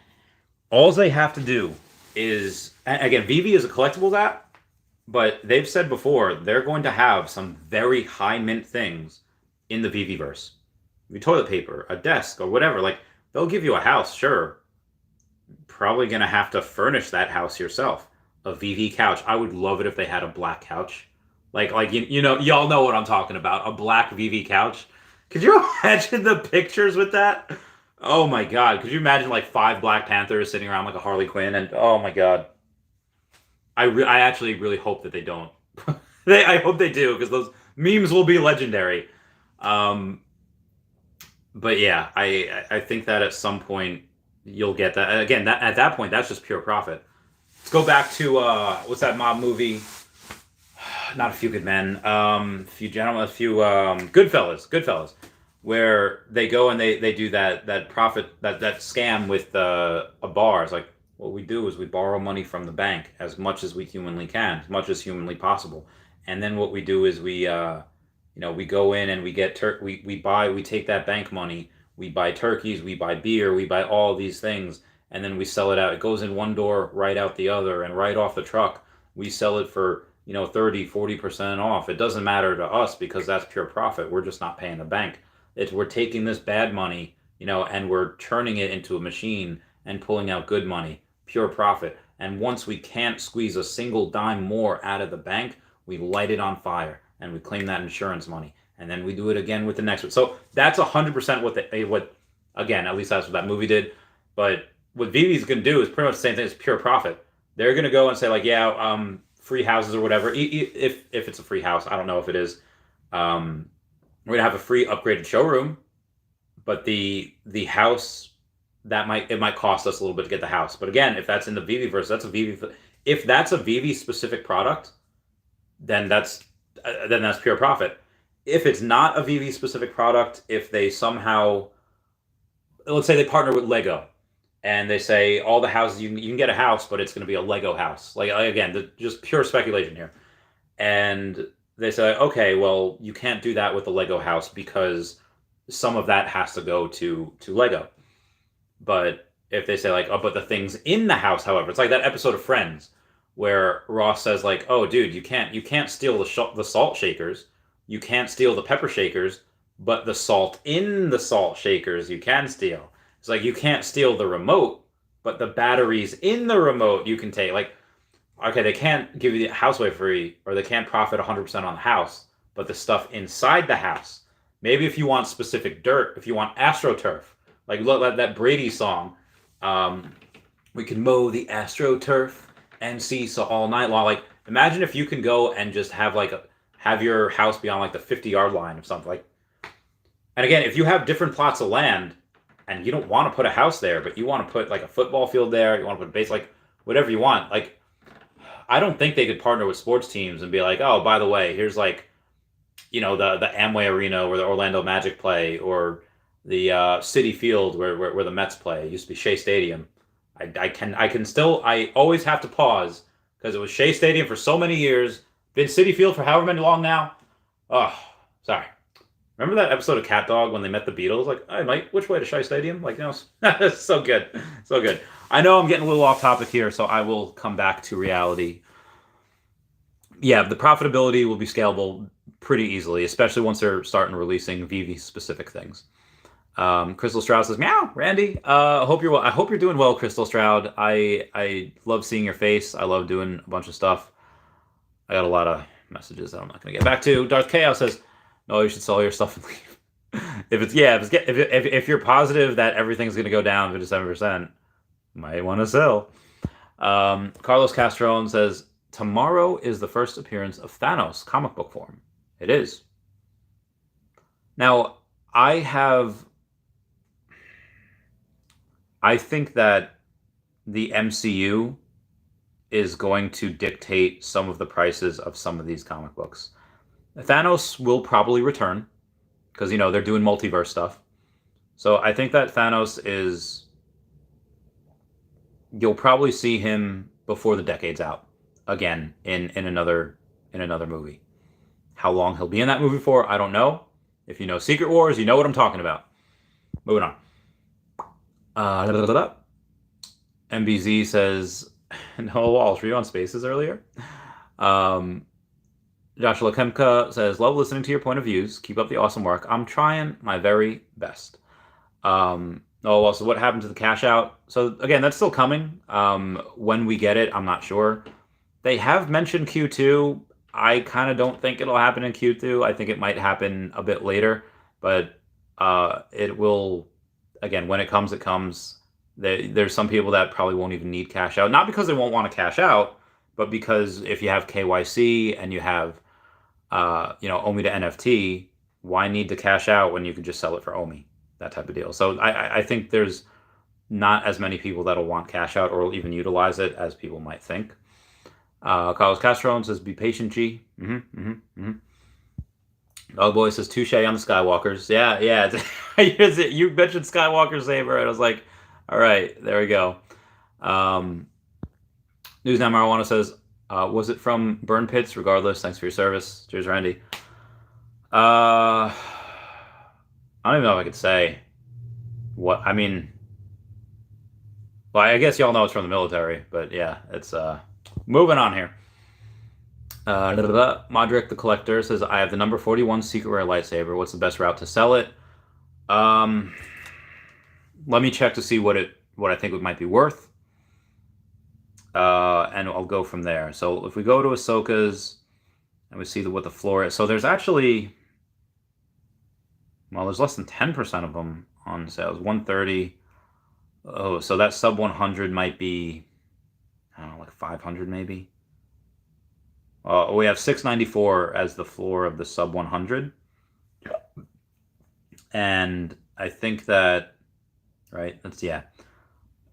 all they have to do is, again, Veve is a collectibles app, but they've said before they're going to have some very high mint things in the Veveverse. Toilet paper, a desk, or whatever. Like, they'll give you a house, sure. Probably going to have to furnish that house yourself. A Veve couch. I would love it if they had a black couch. Like y'all know what I'm talking about. A black Veve couch. Could you imagine the pictures with that? Oh my God. Could you imagine like 5 Black Panthers sitting around like a Harley Quinn? And oh my God. I actually really hope that they don't. I hope they do, because those memes will be legendary. But yeah, I think that at some point you'll get that. Again, at that point, that's just pure profit. Let's go back to what's that mob movie? not A Few Good Men, a few gentlemen, a few Goodfellas, where they go and they do that profit that scam with a bar. It's like what we do is we borrow money from the bank as much as we humanly can, as much as humanly possible, and then what we do is we go in and we get we take that bank money, we buy turkeys, we buy beer, we buy all these things, and then we sell it out. It goes in one door, right out the other, and right off the truck we sell it for 30-40% off. It doesn't matter to us because that's pure profit. We're just not paying the bank. We're taking this bad money, and we're turning it into a machine and pulling out good money, pure profit. And once we can't squeeze a single dime more out of the bank, we light it on fire and we claim that insurance money. And then we do it again with the next one. So that's 100% what again, at least that's what that movie did. But what Vivi's going to do is pretty much the same thing as pure profit. They're going to go and say like, yeah, free houses or whatever. If it's a free house, I don't know if it is. We're gonna have a free upgraded showroom, but the house it might cost us a little bit to get the house. But again, if that's in the Veve verse, if that's a Veve specific product, then that's pure profit. If it's not a Veve specific product, if they somehow, let's say they partner with Lego, and they say all the houses you can get a house, but it's going to be a Lego house. Like again, just pure speculation here, and they say, okay, well, you can't do that with the Lego house because some of that has to go to Lego. But if they say like, oh, but the things in the house, however, it's like that episode of Friends where Ross says like, oh, dude, you can't steal the salt shakers, you can't steal the pepper shakers, but the salt in the salt shakers you can steal. It's like you can't steal the remote, but the batteries in the remote you can take. Like, okay, they can't give you the house away free, or they can't profit 100% on the house, but the stuff inside the house. Maybe if you want specific dirt, if you want AstroTurf, like look that Brady song, we can mow the AstroTurf and seesaw all night long. Like, imagine if you can go and just have your house be on like the 50-yard line or something. Like, and again, if you have different plots of land and you don't want to put a house there, but you want to put like a football field there, you want to put a base, like whatever you want, like. I don't think they could partner with sports teams and be like, oh, by the way, here's like, the Amway Arena where the Orlando Magic play, or the Citi Field where the Mets play. It used to be Shea Stadium. I always have to pause because it was Shea Stadium for so many years, been Citi Field for however many long now. Oh, sorry. Remember that episode of Cat Dog when they met the Beatles? Like, hey, Mike, which way to Shea Stadium? Like, it's so good. So good. I know I'm getting a little off topic here, so I will come back to reality. Yeah, the profitability will be scalable pretty easily, especially once they're starting releasing Veve specific things. Crystal Stroud says, "Meow, Randy. I hope you're well. I hope you're doing well, Crystal Stroud. I love seeing your face. I love doing a bunch of stuff. I got a lot of messages that I'm not going to get back to." Darth Chaos says, "No, you should sell your stuff and leave." if you're positive that everything's going to go down 57%, might want to sell. Carlos Castrone says, "Tomorrow is the first appearance of Thanos comic book form." It is. Now, I think that the MCU is going to dictate some of the prices of some of these comic books. Thanos will probably return because, they're doing multiverse stuff. So I think that Thanos you'll probably see him before the decade's out again in another movie. How long he'll be in that movie for, I don't know. If you know Secret Wars, you know what I'm talking about. Moving on. MBZ says, "No, Walsh, were you on Spaces earlier?" Joshua Kemka says, "Love listening to your point of views. Keep up the awesome work. I'm trying my very best." So what happened to the cash out? So again, that's still coming. When we get it, I'm not sure. They have mentioned Q2. I kind of don't think it'll happen in Q2. I think it might happen a bit later, but it will. Again, when it comes, it comes. There's some people that probably won't even need cash out, not because they won't want to cash out, but because if you have KYC and you have, OMI to NFT, why need to cash out when you can just sell it for OMI? That type of deal. So I think there's not as many people that'll want cash out or even utilize it as people might think. Carlos Castron says, "Be patient, G." Dog Boy says, "Touche on the Skywalkers." Yeah, yeah. You mentioned Skywalker Saber, and I was like, "All right, there we go." Um, News Now Marijuana says, "Was it from Burn Pits? Regardless, thanks for your service." Cheers, Randy. I don't even know if I could say what. I mean, well, I guess y'all know it's from the military, but yeah, it's moving on here. Modric the Collector says, "I have the number 41 Secret Rare lightsaber. What's the best route to sell it?" Um, Let me check to see what I think it might be worth, and I'll go from there. So if we go to Ahsoka's and we see what the floor is, so there's actually, well, there's less than 10% of them on sale. It's 130. Oh, so that sub 100 might be, I don't know, like 500 maybe. We have 694 as the floor of the sub 100, and I think that, right? That's, yeah.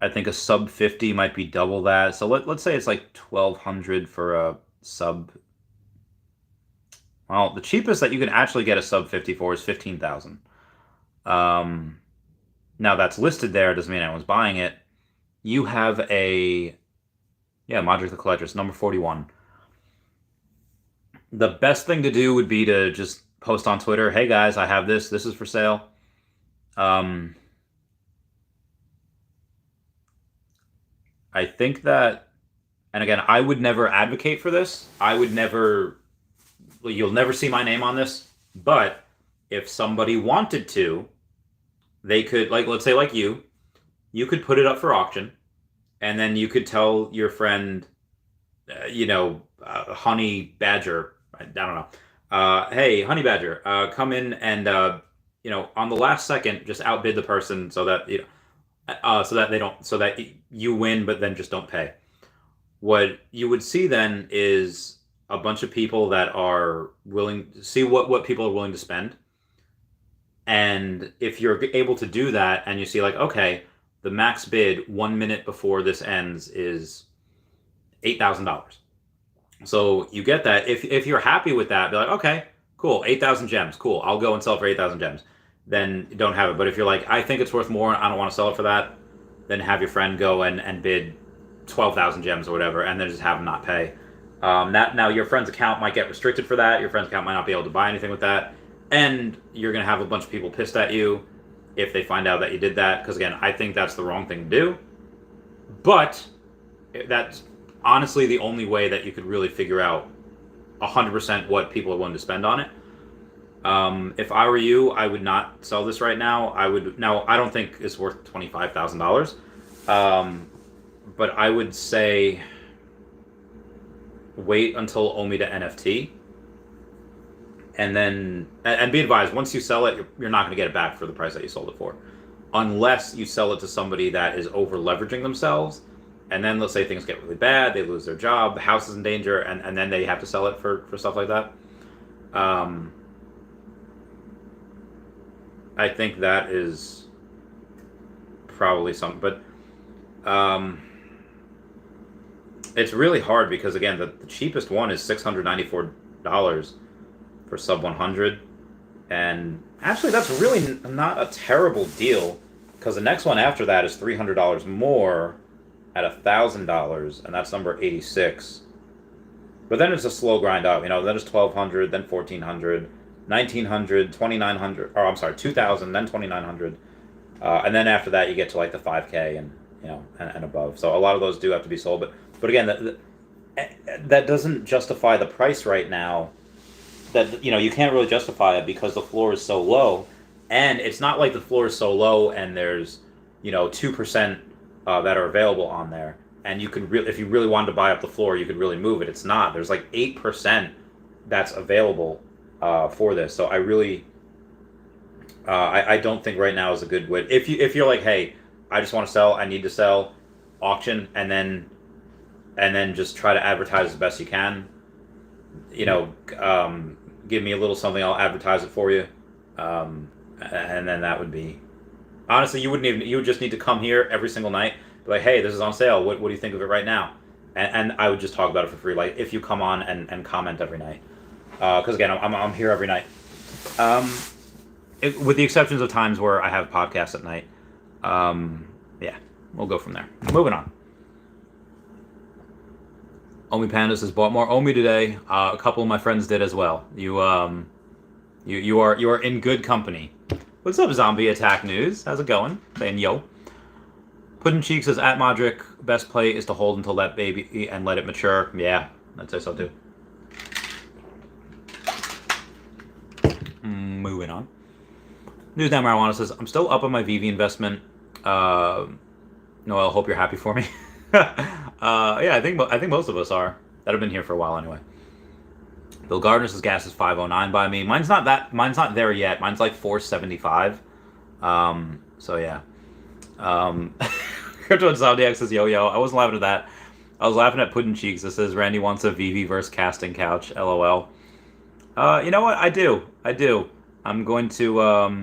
I think a sub 50 might be double that. So let's say it's like 1200 for a sub. Well, the cheapest that you can actually get a sub 50 for is 15,000. Now that's listed there, doesn't mean anyone's buying it. You have a, yeah, Modric the Collector, number 41. The best thing to do would be to just post on Twitter, "Hey guys, I have this. This is for sale." I think that, and again, I would never advocate for this. You'll never see my name on this. But if somebody wanted to, they could, like, let's say, like you could put it up for auction, and then you could tell your friend, Honey Badger, I don't know, "Hey, Honey Badger, come in and, on the last second, just outbid the person so that, so that you win, but then just don't pay." What you would see then is a bunch of people that are willing to see what people are willing to spend. And if you're able to do that and you see, like, okay, the max bid 1 minute before this ends is $8,000. So you get that. If you're happy with that, be like, "Okay, cool, 8,000 gems, cool. I'll go and sell it for 8,000 gems." Then don't have it. But if you're like, "I think it's worth more, I don't want to sell it for that," then have your friend go and bid 12,000 gems or whatever, and then just have them not pay. Now your friend's account might get restricted for that. Your friend's account might not be able to buy anything with that, and you're gonna have a bunch of people pissed at you if they find out that you did that. Because again, I think that's the wrong thing to do. But that's honestly the only way that you could really figure out 100% what people are willing to spend on it. If I were you, I would not sell this right now. I don't think it's worth $25,000. But I would say wait until Omida NFT. And then, and be advised, once you sell it, you're not going to get it back for the price that you sold it for. Unless you sell it to somebody that is over leveraging themselves. And then let's say things get really bad, they lose their job, the house is in danger, and then they have to sell it for stuff like that. I think that is probably something. But it's really hard because, again, the cheapest one is $694 for sub 100. And actually, that's really not a terrible deal, because the next one after that is $300 more at $1,000, and that's number 86. But then it's a slow grind up. Then it's 1,200, then 1,400, 1,900, 2,900. Or I'm sorry, 2,000, then 2,900, and then after that you get to like the 5K and above. So a lot of those do have to be sold. But again, that doesn't justify the price right now. That you can't really justify it because the floor is so low, and it's not like the floor is so low and there's 2% that are available on there, and you could if you really wanted to buy up the floor, you could really move it. It's not. There's like 8% that's available for this. So I really I don't think right now is a good way. If you're like, "Hey, I just want to sell, I need to sell," auction, and then just try to advertise as best you can. Give me a little something, I'll advertise it for you, and then that would be, honestly, you would just need to come here every single night, be like, "Hey, this is on sale, what do you think of it right now?" and I would just talk about it for free. Like if you come on and comment every night, because again, I'm here every night. With the exceptions of times where I have podcasts at night. Yeah, we'll go from there. Moving on. Omi Pandas has bought more Omi today. A couple of my friends did as well. You are in good company. What's up, Zombie Attack News? How's it going? Saying yo. Puddin' Cheek says at Modric, best play is to hold until that baby and let it mature. Yeah, I'd say so too. Moving on. News Now Marijuana says I'm still up on my Veve investment. Noel, hope you're happy for me. Yeah, I think most of us are that have been here for a while anyway. Bill Gardner says gas is 509 by me. Mine's not there yet. Mine's like 475. So yeah. Crypto Zodiac says yo. I wasn't laughing at that. I was laughing at Puddin' Cheeks. It says Randy wants a Veve versus casting couch. LOL. You know what? I do. I'm going to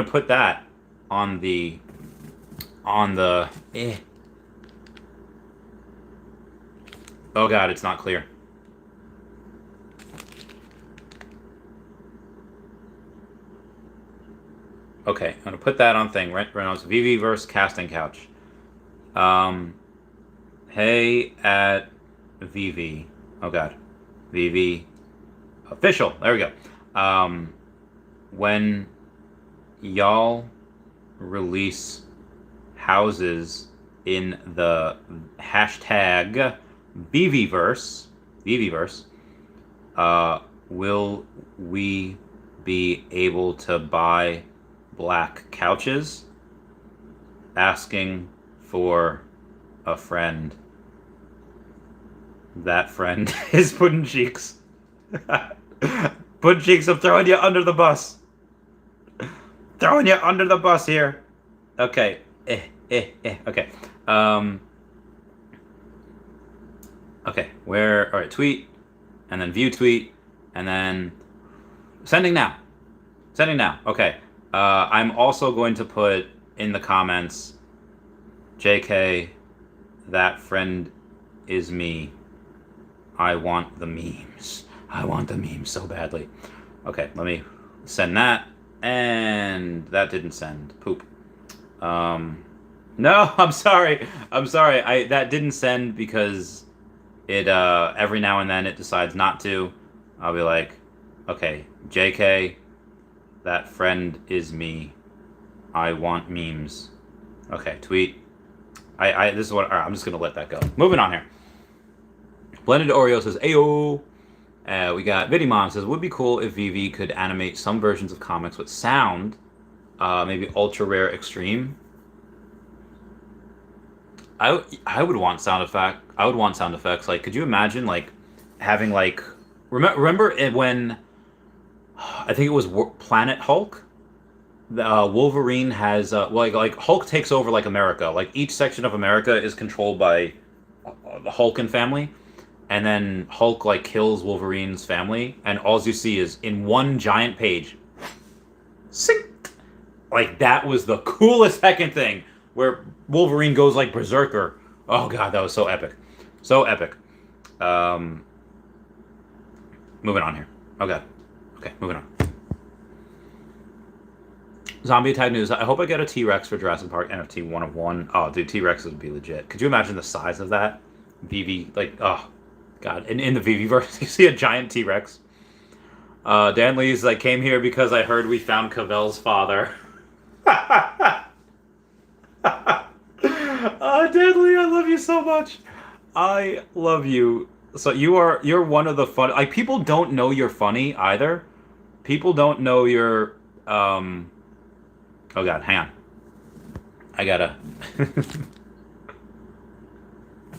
put that on the Oh god, it's not clear. Okay, I'm gonna put that on thing. Right now it's Veve versus casting couch. Hey at Veve. Oh god. Veve official. There we go. When y'all release houses in the hashtag Veveverse, will we be able to buy black couches? Asking for a friend. That friend is Puddin' Cheeks. Puddin' Cheeks, I'm throwing you under the bus. Throwing you under the bus here. Okay. Okay. Okay. All right, tweet, and then view tweet, and then sending now. Okay. I'm also going to put in the comments, JK, that friend is me. I want the memes. I want the memes so badly. Okay, let me send that. And that didn't send. Poop. No, I'm sorry. That didn't send because it every now and then it decides not to. I'll be like, okay, JK, that friend is me. I want memes. Okay, tweet. This is what. All right, I'm just gonna let that go. Moving on here. Blended Oreo says, Ayo. We got Vidimon says, would be cool if Veve could animate some versions of comics with sound, maybe ultra rare extreme. I would want sound effects. Like, could you imagine like having like remember it when I think it was Planet Hulk. Wolverine has like Hulk takes over like America. Like each section of America is controlled by the Hulk and family. And then Hulk like kills Wolverine's family, and all you see is in one giant page. Sink. Like that was the coolest heckin' thing, where Wolverine goes like berserker. Oh god, that was so epic, so epic. Moving on here. Okay, moving on. Zombie Attack News. I hope I get a T-Rex for Jurassic Park NFT 1 of 1. Oh, dude, T-Rex would be legit. Could you imagine the size of that? Veve, like, oh. God, in the Veveverse, you see a giant T-Rex. Dan Lee's like, came here because I heard we found Cavell's father. Dan Lee, I love you so much. I love you. So you're one of the fun. Like people don't know you're funny either. People don't know you're. Oh God, hang on. I gotta.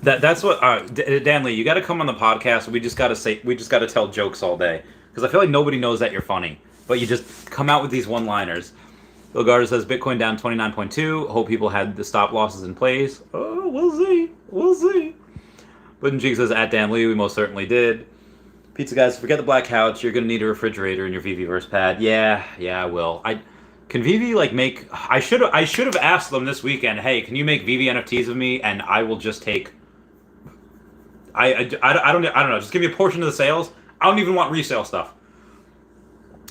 That's what Dan Lee, you got to come on the podcast. We just got to tell jokes all day because I feel like nobody knows that you're funny, but you just come out with these one-liners. Bill Gardner says Bitcoin down 29.2. Hope people had the stop losses in place. Oh, we'll see. Puddin' Cheek says at Dan Lee, we most certainly did. Pizza guys, forget the black couch. You're gonna need a refrigerator in your Veveverse pad. Yeah, I will. Can Veve like make? I should have asked them this weekend. Hey, can you make Veve NFTs of me, and I will just take. I don't know. Just give me a portion of the sales. I don't even want resale stuff.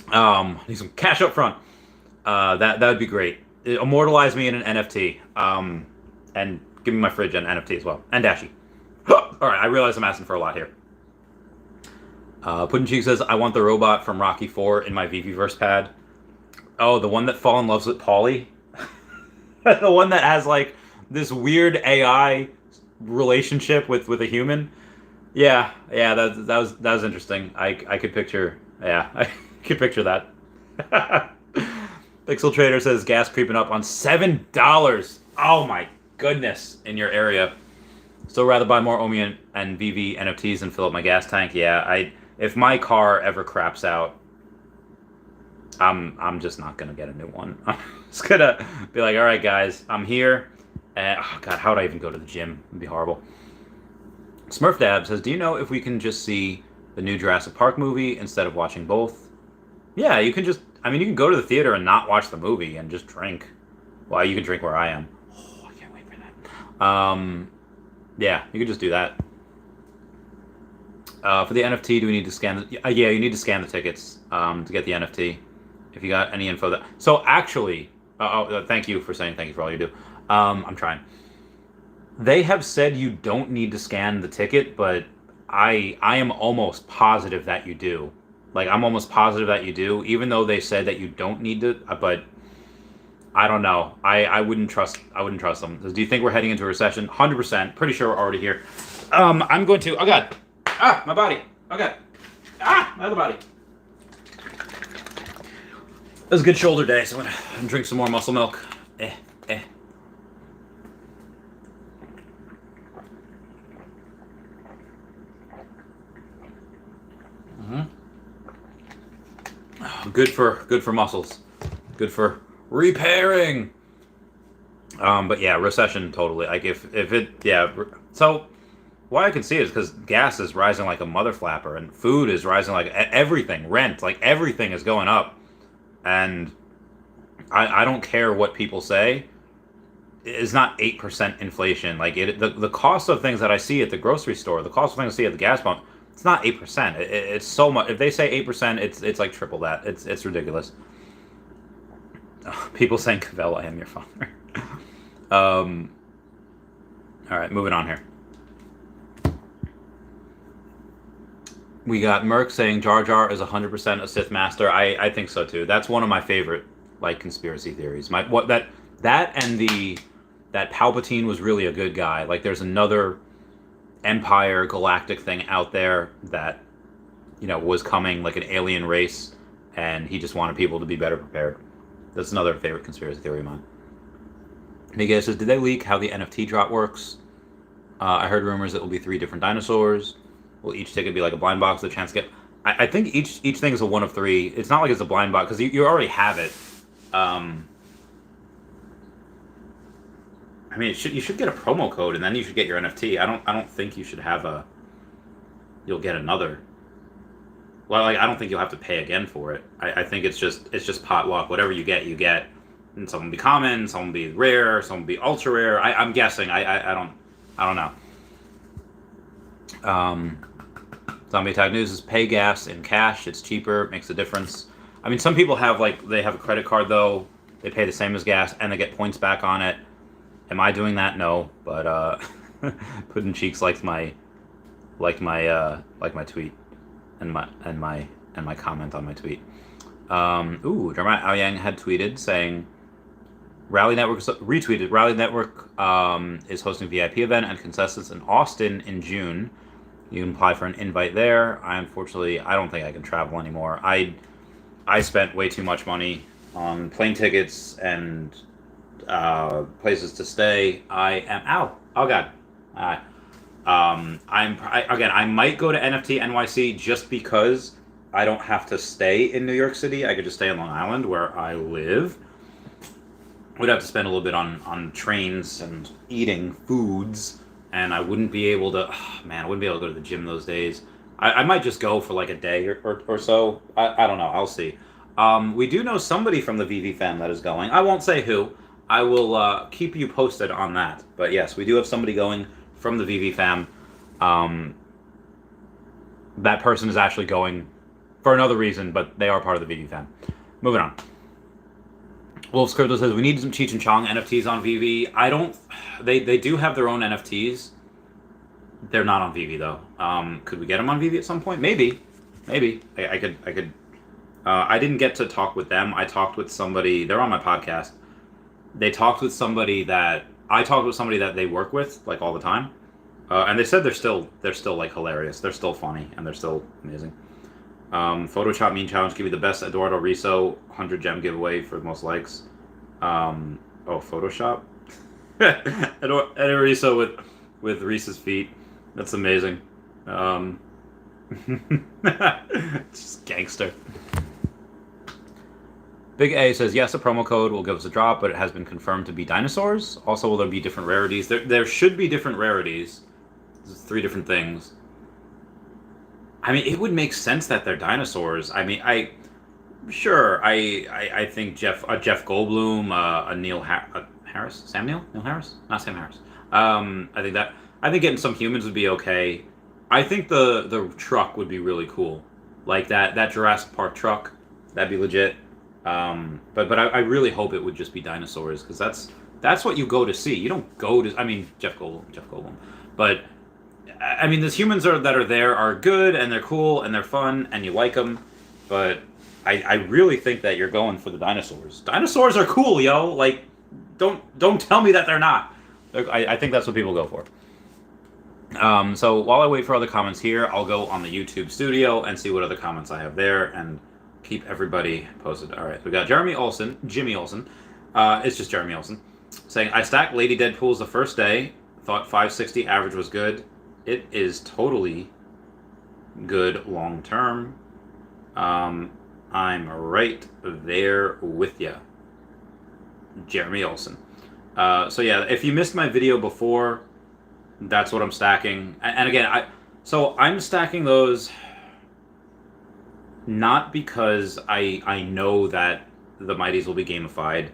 Need some cash up front. That would be great. Immortalize me in an NFT. And give me my fridge and NFT as well, and Dashi. All right, I realize I'm asking for a lot here. Puddin' Cheek says, I want the robot from Rocky 4 in my Veveverse pad. Oh, the one that fall in love with Paulie? The one that has, like, this weird AI relationship with a human? Yeah, that was interesting. I could picture, I could picture that. Pixel Trader says, gas creeping up on $7. Oh my goodness, in your area. Still rather buy more Omi and Veve NFTs than fill up my gas tank. Yeah, if my car ever craps out, I'm just not gonna get a new one. I'm just gonna be like, all right, guys, I'm here. And oh god, how would I even go to the gym? It'd be horrible. Smurf Dab says, do you know if we can just see the new Jurassic Park movie instead of watching both? Yeah, you can just. I mean, you can go to the theater and not watch the movie and just drink. Well, you can drink where I am. Oh, I can't wait for that. Yeah, you can just do that. For the NFT, do we need to scan the... yeah, you need to scan the tickets to get the NFT. If you got any info that... So, actually... thank you for saying thank you for all you do. I'm trying. They have said you don't need to scan the ticket, but I am almost positive that you do. Like, I'm almost positive that you do, even though they said that you don't need to, but... I don't know. I wouldn't trust them. Do you think we're heading into a recession? 100%. Pretty sure we're already here. I'm going to... Oh, God. Ah, my body. Okay. Ah, my other body. It was a good shoulder day, so I'm going to drink some more muscle milk. Good for muscles. Good for... repairing. But yeah, recession totally. Like if it, yeah. So why I can see it is because gas is rising like a mother flapper, and food is rising like everything. Rent, like everything is going up, and I don't care what people say. It's not 8% inflation. Like the cost of things that I see at the grocery store, the cost of things I see at the gas pump, it's not 8%. It's so much. If they say 8%, it's like triple that. It's ridiculous. People saying, Cavell, I am your father. All right, moving on here. We got Merc saying Jar Jar is 100% a Sith Master. I think so too. That's one of my favorite like conspiracy theories. That Palpatine was really a good guy. Like there's another Empire galactic thing out there that was coming, like an alien race, and he just wanted people to be better prepared. That's another favorite conspiracy theory of mine. Miguel says, did they leak how the NFT drop works? I heard rumors it will be 3 different dinosaurs. Will each ticket be like a blind box with a chance to get... I think each thing is a 1 of 3. It's not like it's a blind box, because you already have it. I mean, you should get a promo code, and then you should get your NFT. I don't think you should have a... You'll get another... Well, like, I don't think you'll have to pay again for it. I think it's just pot luck. Whatever you get, and some will be common, some will be rare, some will be ultra rare. I'm guessing. I don't know. Zombie Attack News is pay gas in cash. It's cheaper. It makes a difference. I mean, some people have they have a credit card though. They pay the same as gas and they get points back on it. Am I doing that? No, but Puddin' Cheeks liked my tweet. And my comment on my tweet. Dramatic Ao Yang had tweeted saying, Rally Network retweeted. Rally Network is hosting a VIP event and Consensus in Austin in June. You can apply for an invite there. I don't think I can travel anymore. I spent way too much money on plane tickets and places to stay. Oh god. I might go to NFT NYC just because I don't have to stay in New York City. I could just stay on Long Island where I live. Would have to spend a little bit on trains and eating foods, and I wouldn't be able to. I wouldn't be able to go to the gym those days. I might just go for like a day or so. I don't know. I'll see. We do know somebody from the Veve fam that is going. I won't say who. I will keep you posted on that. But yes, we do have somebody going from the Veve fam. That person is actually going for another reason, but they are part of the Veve fam. Moving on. Wolf's Crypto says we need some Cheech and Chong NFTs on Veve. I don't. They do have their own NFTs. They're not on Veve though. Could we get them on Veve at some point? Maybe. I could. I didn't get to talk with them. I talked with somebody. They're on my podcast. They talked with somebody that I talked with somebody that they work with like all the time, and they said they're still like hilarious. They're still funny and they're still amazing. Photoshop meme challenge. Give me the best Eduardo Riso 100 gem giveaway for the most likes. Photoshop. Eduardo Riso with Reese's feet. That's amazing. Just gangster. Big A says yes, a promo code will give us a drop, but it has been confirmed to be dinosaurs. Also, will there be different rarities? There should be different rarities. There's 3 different things. I mean, it would make sense that they're dinosaurs. I mean, I think Jeff Goldblum, a Neil Harris, Sam Neil Harris, not Sam Harris. I think getting some humans would be okay. I think the truck would be really cool, like that Jurassic Park truck. That'd be legit. But I really hope it would just be dinosaurs, because that's what you go to see. You don't go to. I mean, Jeff Goldblum, but I mean, the humans that are there are good and they're cool and they're fun and you like them, but I really think that you're going for the dinosaurs. Dinosaurs are cool, yo. Like, don't tell me that they're not. I think that's what people go for. So while I wait for other comments here, I'll go on the YouTube studio and see what other comments I have there and keep everybody posted. All right, we got Jimmy Olsen. It's just Jeremy Olsen saying, I stacked Lady Deadpool's the first day. Thought 560 average was good. It is totally good long term. I'm right there with you, Jeremy Olsen. So yeah, if you missed my video before, that's what I'm stacking. And again, I'm stacking those not because I know that the Mighties will be gamified.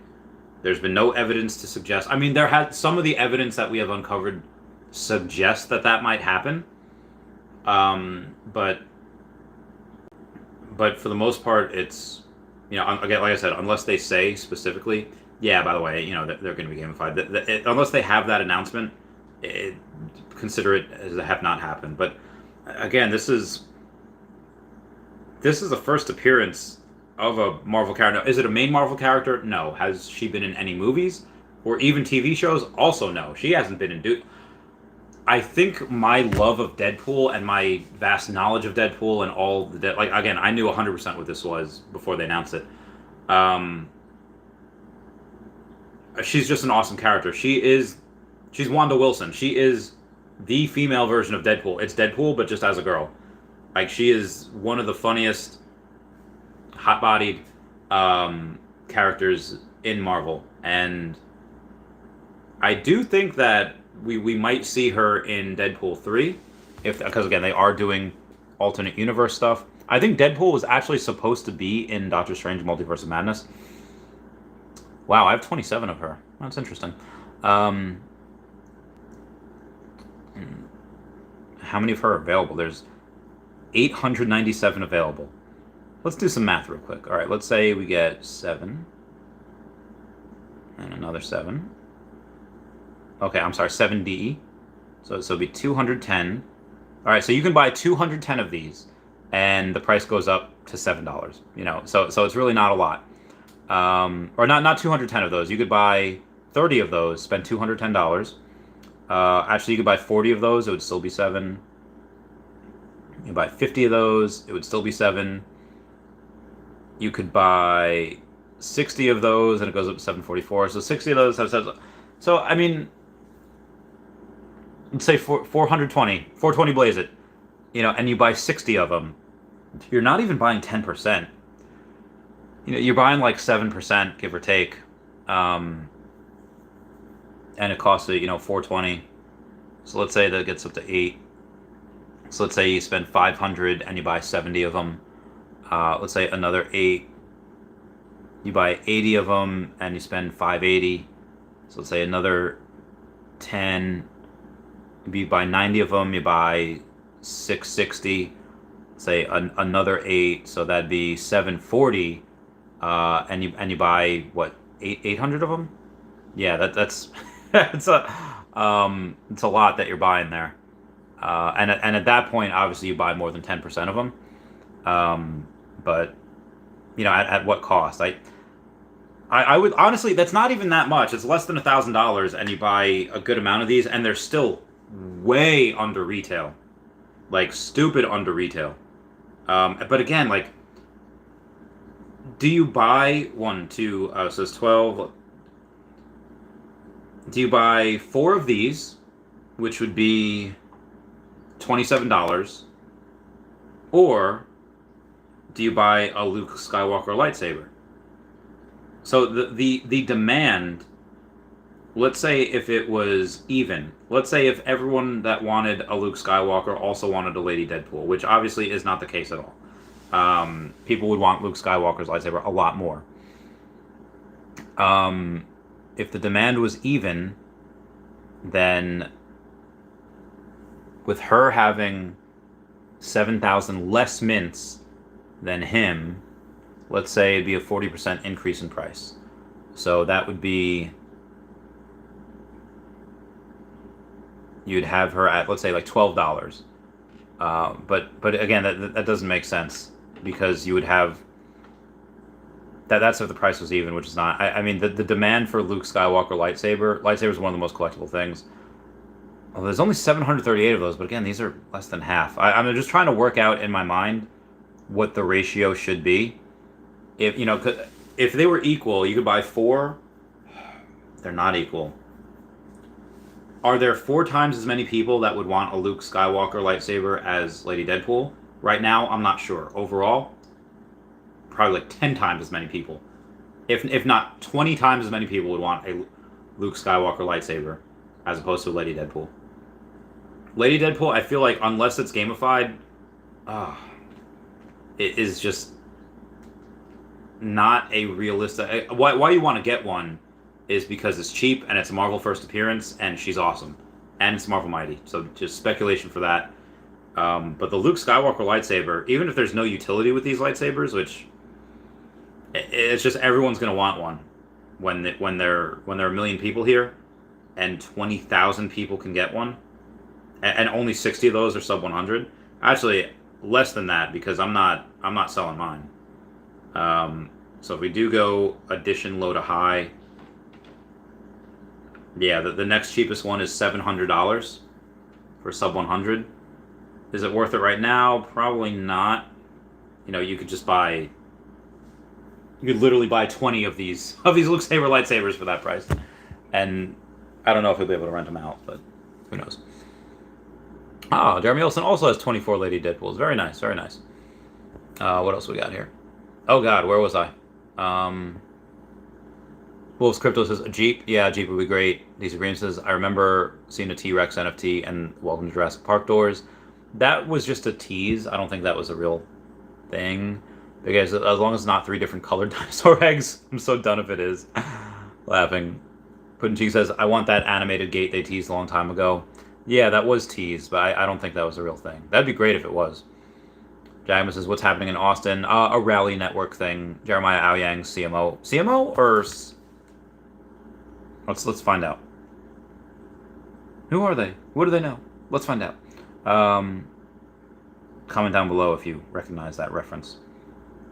There's been no evidence to suggest. I mean, there had some of the evidence that we have uncovered suggests that might happen. But for the most part, it's, again, like I said, unless they say specifically, yeah, by the way, they're going to be gamified. Unless they have that announcement, consider it as a have not happened. But again, this is the first appearance of a Marvel character. Is it a main Marvel character? No. Has she been in any movies or even TV shows? Also, no. She hasn't been in. I think my love of Deadpool and my vast knowledge of Deadpool and all the again, I knew 100% what this was before they announced it. She's just an awesome character. She's Wanda Willson. She is the female version of Deadpool. It's Deadpool, but just as a girl. Like, she is one of the funniest, hot-bodied characters in Marvel, and I do think that we might see her in Deadpool 3, because again, they are doing alternate universe stuff. I think Deadpool was actually supposed to be in Doctor Strange Multiverse of Madness. Wow, I have 27 of her. That's interesting. How many of her are available? There's 897 available. Let's do some math real quick. All right, let's say we get 7 and another 7. Okay, I'm sorry, 7D. So it'll be 210. All right, so you can buy 210 of these, and the price goes up to $7. So it's really not a lot. Or not 210 of those. You could buy 30 of those, spend $210. Actually, you could buy 40 of those, it would still be 7. You could buy 50 of those, it would still be 7. You could buy 60 of those, and it goes up to 744. So 60 of those have 7. So I mean, let's say 420 blaze it, and you buy 60 of them. You're not even buying 10%. You're buying like 7%, give or take. And it costs you, 420. So let's say that gets up to 8. So let's say you spend 500 and you buy 70 of them. Let's say another 8 You buy 80 of them and you spend 580. So let's say another 10. You buy 90 of them, you buy 660. Say another 8, so that'd be 740. And you buy what, 800 of them? Yeah, that's it's a lot that you're buying there. And at that point, obviously, you buy more than 10% of them. But at what cost? I would honestly, that's not even that much. It's less than $1,000, and you buy a good amount of these, and they're still way under retail, like stupid under retail. But again, like, do you buy one, two? So it's 12. Do you buy 4 of these, which would be $27, or do you buy a Luke Skywalker lightsaber? So the demand, let's say if it was even, let's say if everyone that wanted a Luke Skywalker also wanted a Lady Deadpool, which obviously is not the case at all. People would want Luke Skywalker's lightsaber a lot more. If the demand was even, then with her having 7,000 less mints than him, let's say it'd be a 40% increase in price. So that would be, you'd have her at, let's say, like $12. But again, that doesn't make sense, because you would have that's if the price was even, which is not. I mean, the demand for Luke Skywalker lightsaber is one of the most collectible things. Well, there's only 738 of those, but again, these are less than half. I'm just trying to work out in my mind what the ratio should be. If they were equal, you could buy 4. They're not equal. Are there 4 times as many people that would want a Luke Skywalker lightsaber as Lady Deadpool? Right now, I'm not sure. Overall, probably like 10 times as many people. If not 20 times as many people would want a Luke Skywalker lightsaber as opposed to Lady Deadpool. Lady Deadpool, I feel like, unless it's gamified, it is just not a realistic. Why you want to get one is because it's cheap and it's a Marvel first appearance and she's awesome. And it's Marvel Mighty. So just speculation for that. But the Luke Skywalker lightsaber, even if there's no utility with these lightsabers, which it's just everyone's gonna want one when there are a million people here, and 20,000 people can get one, and only 60 of those are sub 100. Actually, less than that, because I'm not selling mine. So if we do go edition low to high, yeah, the next cheapest one is $700 for sub 100. Is it worth it right now? Probably not. You could just buy. You could literally buy 20 of these Luke Saber lightsabers for that price, and I don't know if he'll be able to rent them out, but who knows. Jeremy Wilson also has 24 Lady Deadpools. Very nice, very nice. What else we got here? Oh God, where was I? Wolves Crypto says a Jeep. Yeah, a Jeep would be great. DC Green says, I remember seeing a T-Rex NFT and Welcome to Jurassic Park doors. That was just a tease. I don't think that was a real thing. Because as long as it's not 3 different colored dinosaur eggs, I'm so done if it is. Laughing. Puddin' Cheek says, I want that animated gate they teased a long time ago. Yeah, that was teased, but I don't think that was a real thing. That'd be great if it was. Jagma says, what's happening in Austin? A Rally Network thing. Jeremiah Aoyang, CMO. CMO or... Let's find out. Who are they? What do they know? Let's find out. Comment down below if you recognize that reference.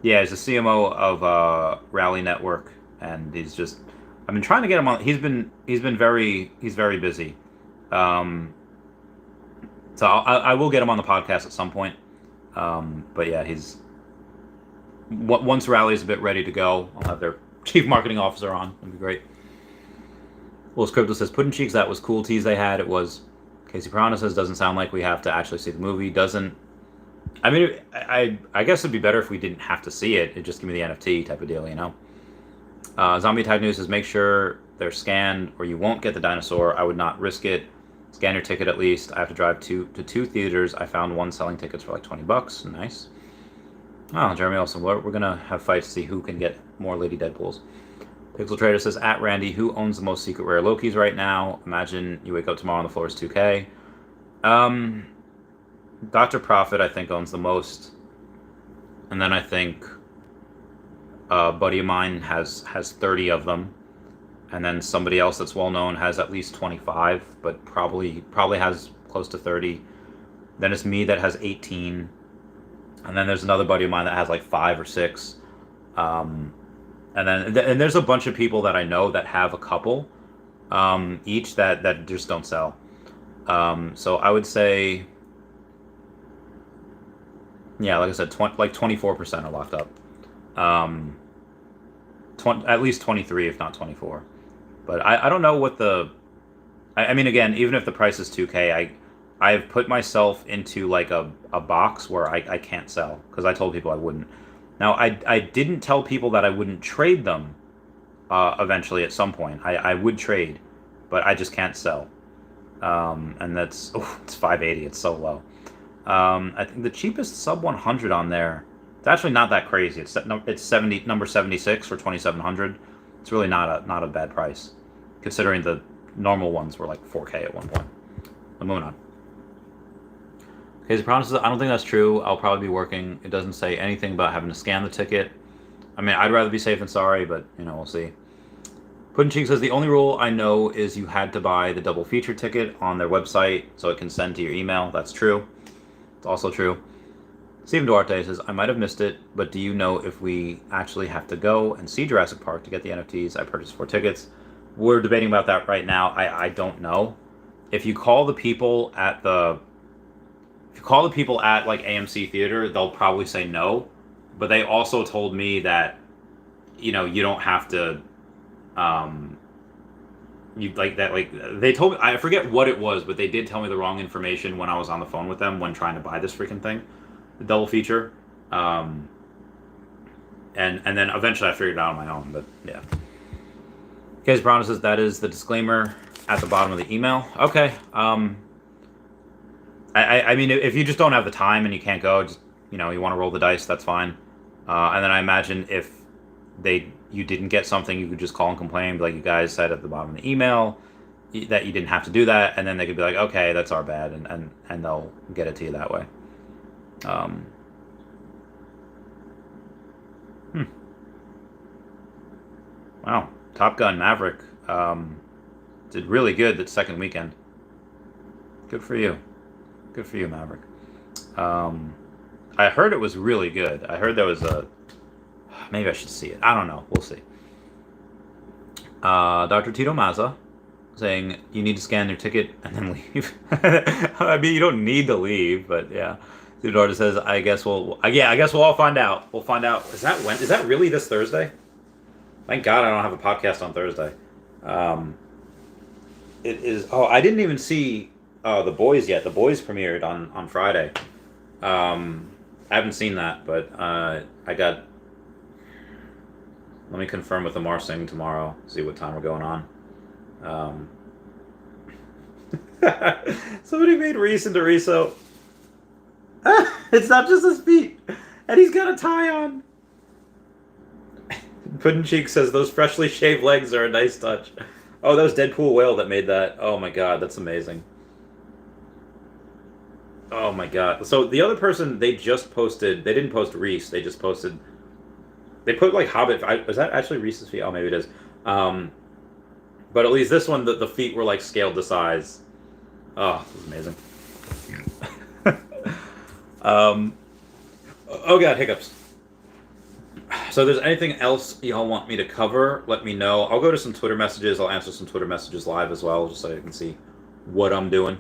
Yeah, he's the CMO of Rally Network, and he's just. I've been trying to get him on. He's very busy. So I will get him on the podcast at some point. But yeah, he's. Once Rally's a bit ready to go, I'll have their chief marketing officer on. It'd be great. Will's Crypto says, Puddin' Cheeks, that was cool tease they had. It was. Casey Piranha says, doesn't sound like we have to actually see the movie. Doesn't. I mean, I guess it'd be better if we didn't have to see it. It'd just give me the NFT type of deal, Zombie Tag News says, make sure they're scanned or you won't get the dinosaur. I would not risk it. Scan your ticket at least. I have to drive to 2 theaters. I found one selling tickets for like $20. Nice. Oh, Jeremy Olsen. We're gonna have fights to see who can get more Lady Deadpools. Pixel Trader says, at Randy, who owns the most secret rare Lokis right now? Imagine you wake up tomorrow and the floor is 2K. Dr. Profit, I think, owns the most. And then I think a buddy of mine has 30 of them. And then somebody else that's well known has at least 25, but probably has close to 30. Then it's me that has 18. And then there's another buddy of mine that has like 5 or 6. And there's a bunch of people that I know that have a couple each that just don't sell. So I would say, yeah, like I said, 24% are locked up. At least 23, if not 24. But I don't know what I mean, again, even if the price is 2K, I've put myself into like a box where I can't sell because I told people I wouldn't. Now, I didn't tell people that I wouldn't trade them eventually at some point. I would trade, but I just can't sell. And it's 580. It's so low. I think the cheapest sub 100 on there, it's actually not that crazy. It's number 76 for 2,700. It's really not a bad price, considering the normal ones were like 4K at one point. But moving on. Okay, so promises, I don't think that's true. I'll probably be working. It doesn't say anything about having to scan the ticket. I mean, I'd rather be safe than sorry, but, we'll see. Puddin' Cheek says, the only rule I know is you had to buy the double feature ticket on their website so it can send to your email. That's true. It's also true. Stephen Duarte says, I might have missed it, but do you know if we actually have to go and see Jurassic Park to get the NFTs? I purchased 4 tickets. We're debating about that right now. I don't know. If you call the people at like AMC Theater, they'll probably say no. But they also told me that, you don't have to, they told me, I forget what it was, but they did tell me the wrong information when I was on the phone with them when trying to buy this freaking thing, the double feature. And then eventually I figured it out on my own, but yeah. Case promises, that is the disclaimer at the bottom of the email. Okay. I mean, if you just don't have the time and you can't go, just, you want to roll the dice, that's fine. And then I imagine if you didn't get something, you could just call and complain, like you guys said at the bottom of the email, that you didn't have to do that, and then they could be like, okay, that's our bad, and they'll get it to you that way. Wow, Top Gun Maverick did really good that second weekend. Good for you. Good for you, Maverick. I heard it was really good. I heard there was maybe I should see it. I don't know. We'll see. Dr. Tito Mazza saying you need to scan your ticket and then leave. I mean, you don't need to leave, but yeah. Theodore says, I guess we'll all find out. We'll find out. Is that really this Thursday? Thank God I don't have a podcast on Thursday. It is. Oh, I didn't even see The Boys yet. The Boys premiered on Friday. I haven't seen that, but I got. Let me confirm with Amar Singh tomorrow. See what time we're going on. Somebody made Reese into Riso. It's not just his feet, and he's got a tie on. Puddin' Cheek says those freshly shaved legs are a nice touch. Oh, that was Deadpool Whale that made that. Oh my God, that's amazing. Oh my God. So the other person they just posted, they didn't post Reese. They just posted. They put like Hobbit. Was that actually Reese's feet? Oh, maybe it is. But at least this one, the feet were like scaled to size. Oh, this is amazing. Oh God, hiccups. So if there's anything else y'all want me to cover, let me know. I'll go to some Twitter messages. I'll answer some Twitter messages live as well, just so you can see what I'm doing.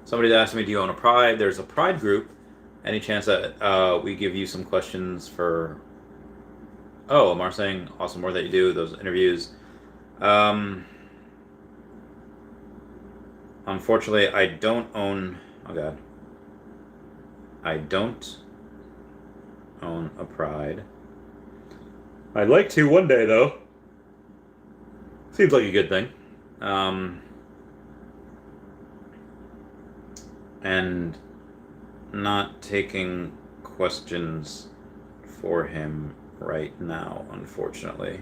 Somebody asked me, do you own a Pride? There's a Pride group. Any chance that we give you some questions for... Oh, Amar saying, awesome work that you do, those interviews. Unfortunately, I don't own... Oh, God. I don't own a Pride. I'd like to one day, though. Seems like a good thing. And not taking questions for him right now, unfortunately.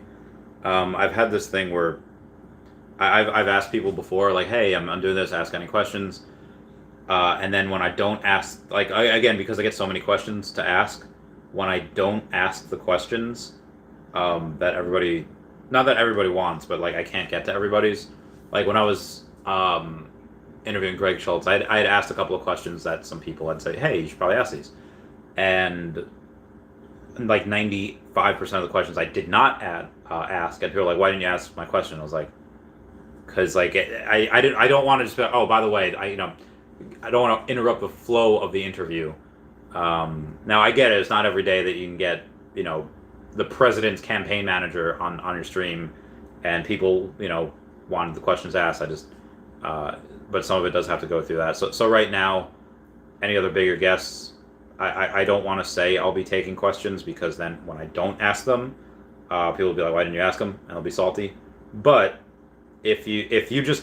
I've had this thing where I've asked people before, like, hey, I'm doing this, ask any questions. And then when I don't ask, like, again, because I get so many questions to ask, when I don't ask the questions that everybody, not that everybody wants, but like I can't get to everybody's. Like when I was interviewing Greg Schultz, I had asked a couple of questions that some people had said, hey, you should probably ask these. And like 95% of the questions I did not ask, and people were like, why didn't you ask my question? I was like, because like I don't want to just be like, oh, by the way, I don't want to interrupt the flow of the interview. Now I get it; it's not every day that you can get the president's campaign manager on your stream, and people wanted the questions asked. But some of it does have to go through that. So right now, any other bigger guests, I don't want to say I'll be taking questions, because then when I don't ask them, people will be like, why didn't you ask them? And they'll be salty. But if you just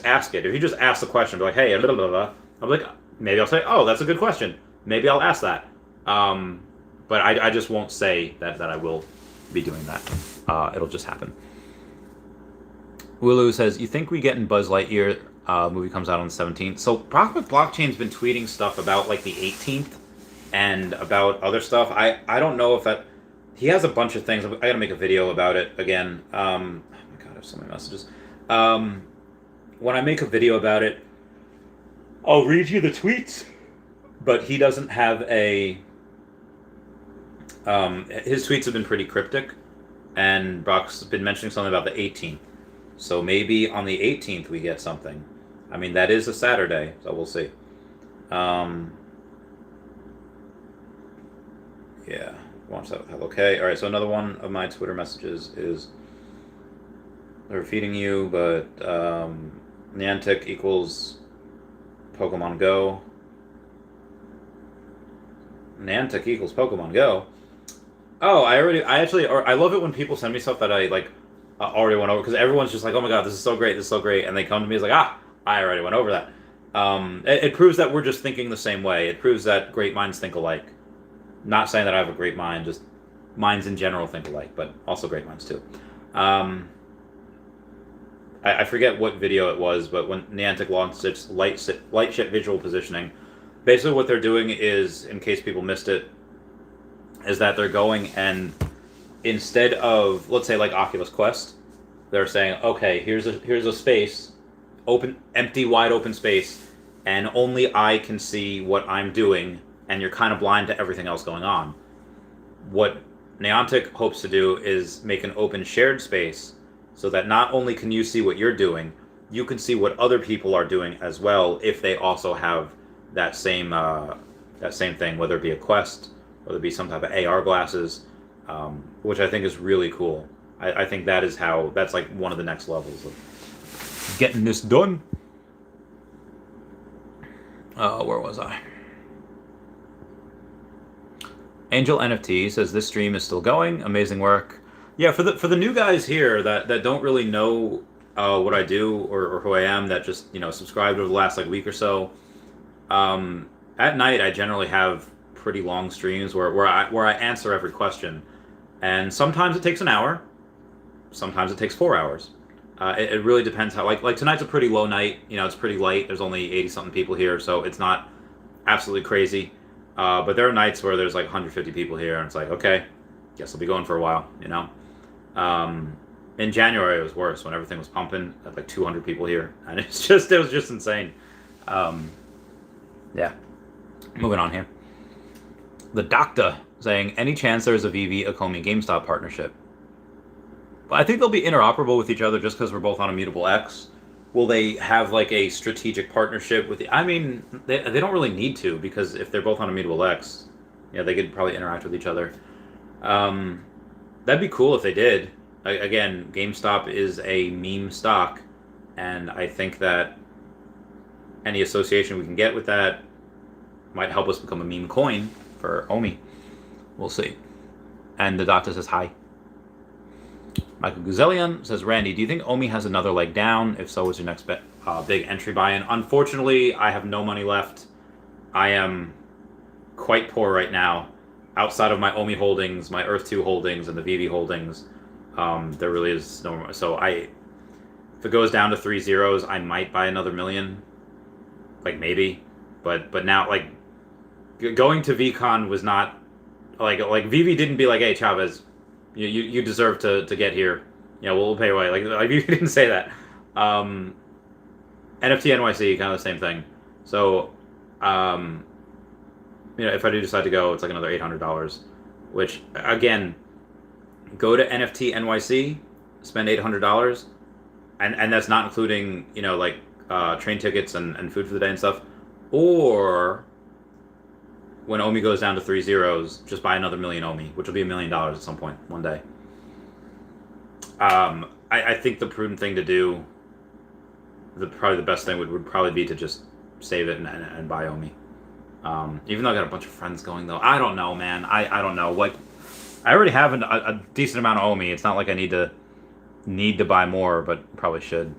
ask it, if you just ask the question, be like, hey, blah, blah, blah, I'm like, maybe I'll say, oh, that's a good question. Maybe I'll ask that. But I just won't say that I will be doing that. It'll just happen. Willu says, you think we get in Buzz Lightyear movie comes out on the 17th? So Prospect Blockchain's been tweeting stuff about like the 18th and about other stuff. I don't know if that... He has a bunch of things. I gotta make a video about it again. Oh my god, I have so many messages. When I make a video about it, I'll read you the tweets. But he doesn't have a... his tweets have been pretty cryptic. And Brock's been mentioning something about the 18th. So maybe on the 18th we get something. I mean, that is a Saturday, so we'll see. Yeah, watch that. Okay, all right. So another one of my Twitter messages is they're feeding you, but Niantic equals Pokemon Go. Niantic equals Pokemon Go. Oh, I love it when people send me stuff that I like. Already went over, because everyone's just like, oh my god, this is so great, and they come to me, it's like, I already went over that. It proves that we're just thinking the same way. It proves that great minds think alike. Not saying that I have a great mind, just minds in general think alike, but also great minds too. I forget what video it was, but when Niantic launched its light ship visual positioning, basically what they're doing is, in case people missed it, is that they're going and instead of, let's say, like Oculus Quest, they're saying, okay, here's a space, empty, wide open space, and only I can see what I'm doing, and you're kind of blind to everything else going on. What Niantic hopes to do is make an open shared space, so that not only can you see what you're doing, you can see what other people are doing as well, if they also have that same thing, whether it be a Quest, whether it be some type of AR glasses. Which I think is really cool. I think that's like one of the next levels of getting this done. Where was I? Angel NFT says this stream is still going. Amazing work. Yeah, for the new guys here that don't really know what I do or who I am, that just subscribed over the last like week or so. At night I generally have pretty long streams where I answer every question. And sometimes it takes an hour, sometimes it takes 4 hours. It really depends how, like tonight's a pretty low night, it's pretty light, there's only 80-something people here, so it's not absolutely crazy. But there are nights where there's like 150 people here, and it's like, okay, guess I'll be going for a while, In January it was worse, when everything was pumping, at like 200 people here, and it was just insane. Yeah, moving on here. The Doctor saying, any chance there's a Veve, Akomi, GameStop partnership? But I think they'll be interoperable with each other just because we're both on Immutable X. Will they have like a strategic partnership with I mean, they don't really need to, because if they're both on Immutable X, they could probably interact with each other. That'd be cool if they did. Again, GameStop is a meme stock, and I think that any association we can get with that might help us become a meme coin for Omi. We'll see. And the Doctor says hi. Michael Guzelian says, Randy, do you think Omi has another leg down? If so, what's your next big entry buy-in? Unfortunately, I have no money left. I am quite poor right now. Outside of my Omi holdings, my Earth 2 holdings, and the Veve holdings, there really is no more. So if it goes down to 3 zeros, I might buy another million, like maybe, but now like going to VCon was not like Veve didn't be like, hey Chavez, you deserve to get here. We'll pay away. Like Veve didn't say that. NFT NYC kind of the same thing. So, if I do decide to go, it's like another $800, which again, go to NFT NYC, spend $800, and that's not including train tickets and food for the day and stuff. Or when Omi goes down to 3 zeros, just buy another million Omi, which will be $1 million at some point one day. I think the prudent thing to do, probably the best thing would probably be to just save it and buy Omi. Even though I got a bunch of friends going though, I don't know, man. I don't know. Like, I already have a decent amount of Omi. It's not like I need to buy more, but probably should.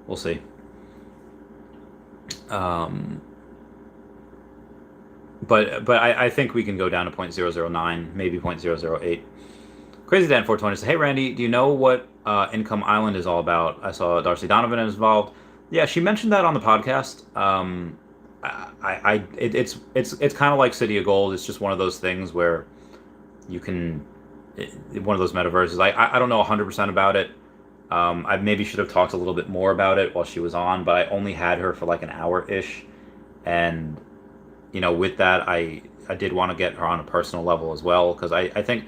We'll see. But I think we can go down to 0.009, maybe 0.008. Crazy Dan 420 says, hey Randy, do you know what Income Island is all about? I saw Darcy Donovan is involved. Yeah, she mentioned that on the podcast. It's kind of like City of Gold. It's just one of those things where you can, one of those metaverses. I don't know 100% about it. I maybe should have talked a little bit more about it while she was on, but I only had her for like an hour-ish. And, with that, I did want to get her on a personal level as well, because I think,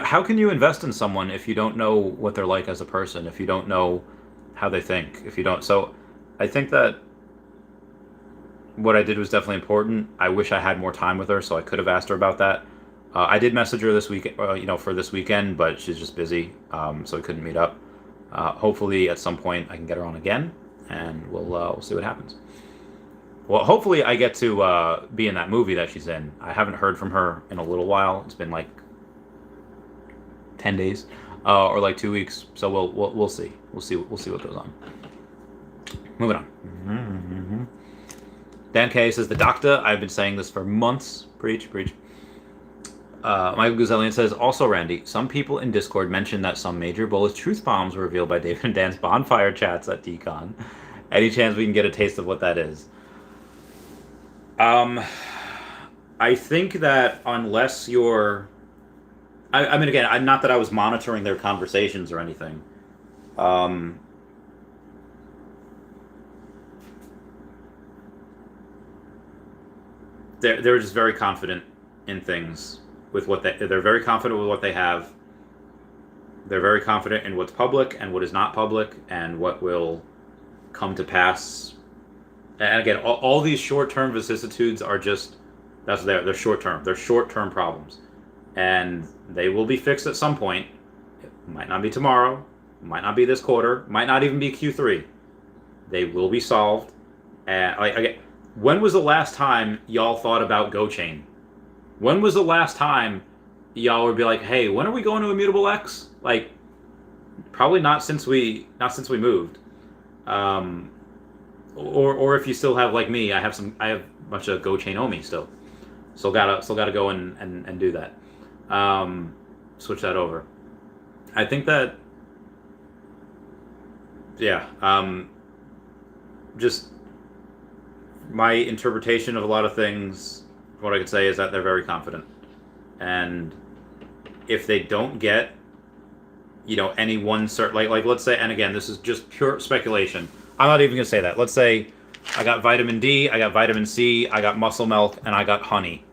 how can you invest in someone if you don't know what they're like as a person, if you don't know how they think, if you don't. So I think that what I did was definitely important. I wish I had more time with her, so I could have asked her about that. I did message her this week, for this weekend, but she's just busy, so we couldn't meet up. Hopefully, at some point, I can get her on again, and we'll see what happens. Well, hopefully, I get to be in that movie that she's in. I haven't heard from her in a little while. It's been like 10 days, or like 2 weeks. So we'll see. We'll see what goes on. Moving on. Mm-hmm. Dan K says, the doctor, I've been saying this for months. Preach. Michael Guzelian says, also Randy, some people in Discord mentioned that some major bullish truth bombs were revealed by David and Dan's bonfire chats at DCon. Any chance we can get a taste of what that is? I think that unless you're... I mean, again, not that I was monitoring their conversations or anything. They're just very confident in things with what they're very confident with what they have. They're very confident in what's public and what is not public and what will come to pass. And again, all these short-term vicissitudes are just, they're short-term. They're short-term problems. And they will be fixed at some point. It might not be tomorrow. It might not be this quarter. It might not even be Q3. They will be solved. And again, when was the last time y'all thought about GoChain? When was the last time y'all would be like, hey, when are we going to Immutable X? Like, probably not since we moved. Or if you still have, like me, I have a bunch of GoChain Omi still. Still gotta go and do that. Switch that over. I think that, just my interpretation of a lot of things, what I could say is that they're very confident. And if they don't get, any one certain, like let's say, and again, this is just pure speculation. I'm not even going to say that. Let's say I got vitamin D, I got vitamin C, I got muscle milk, and I got honey.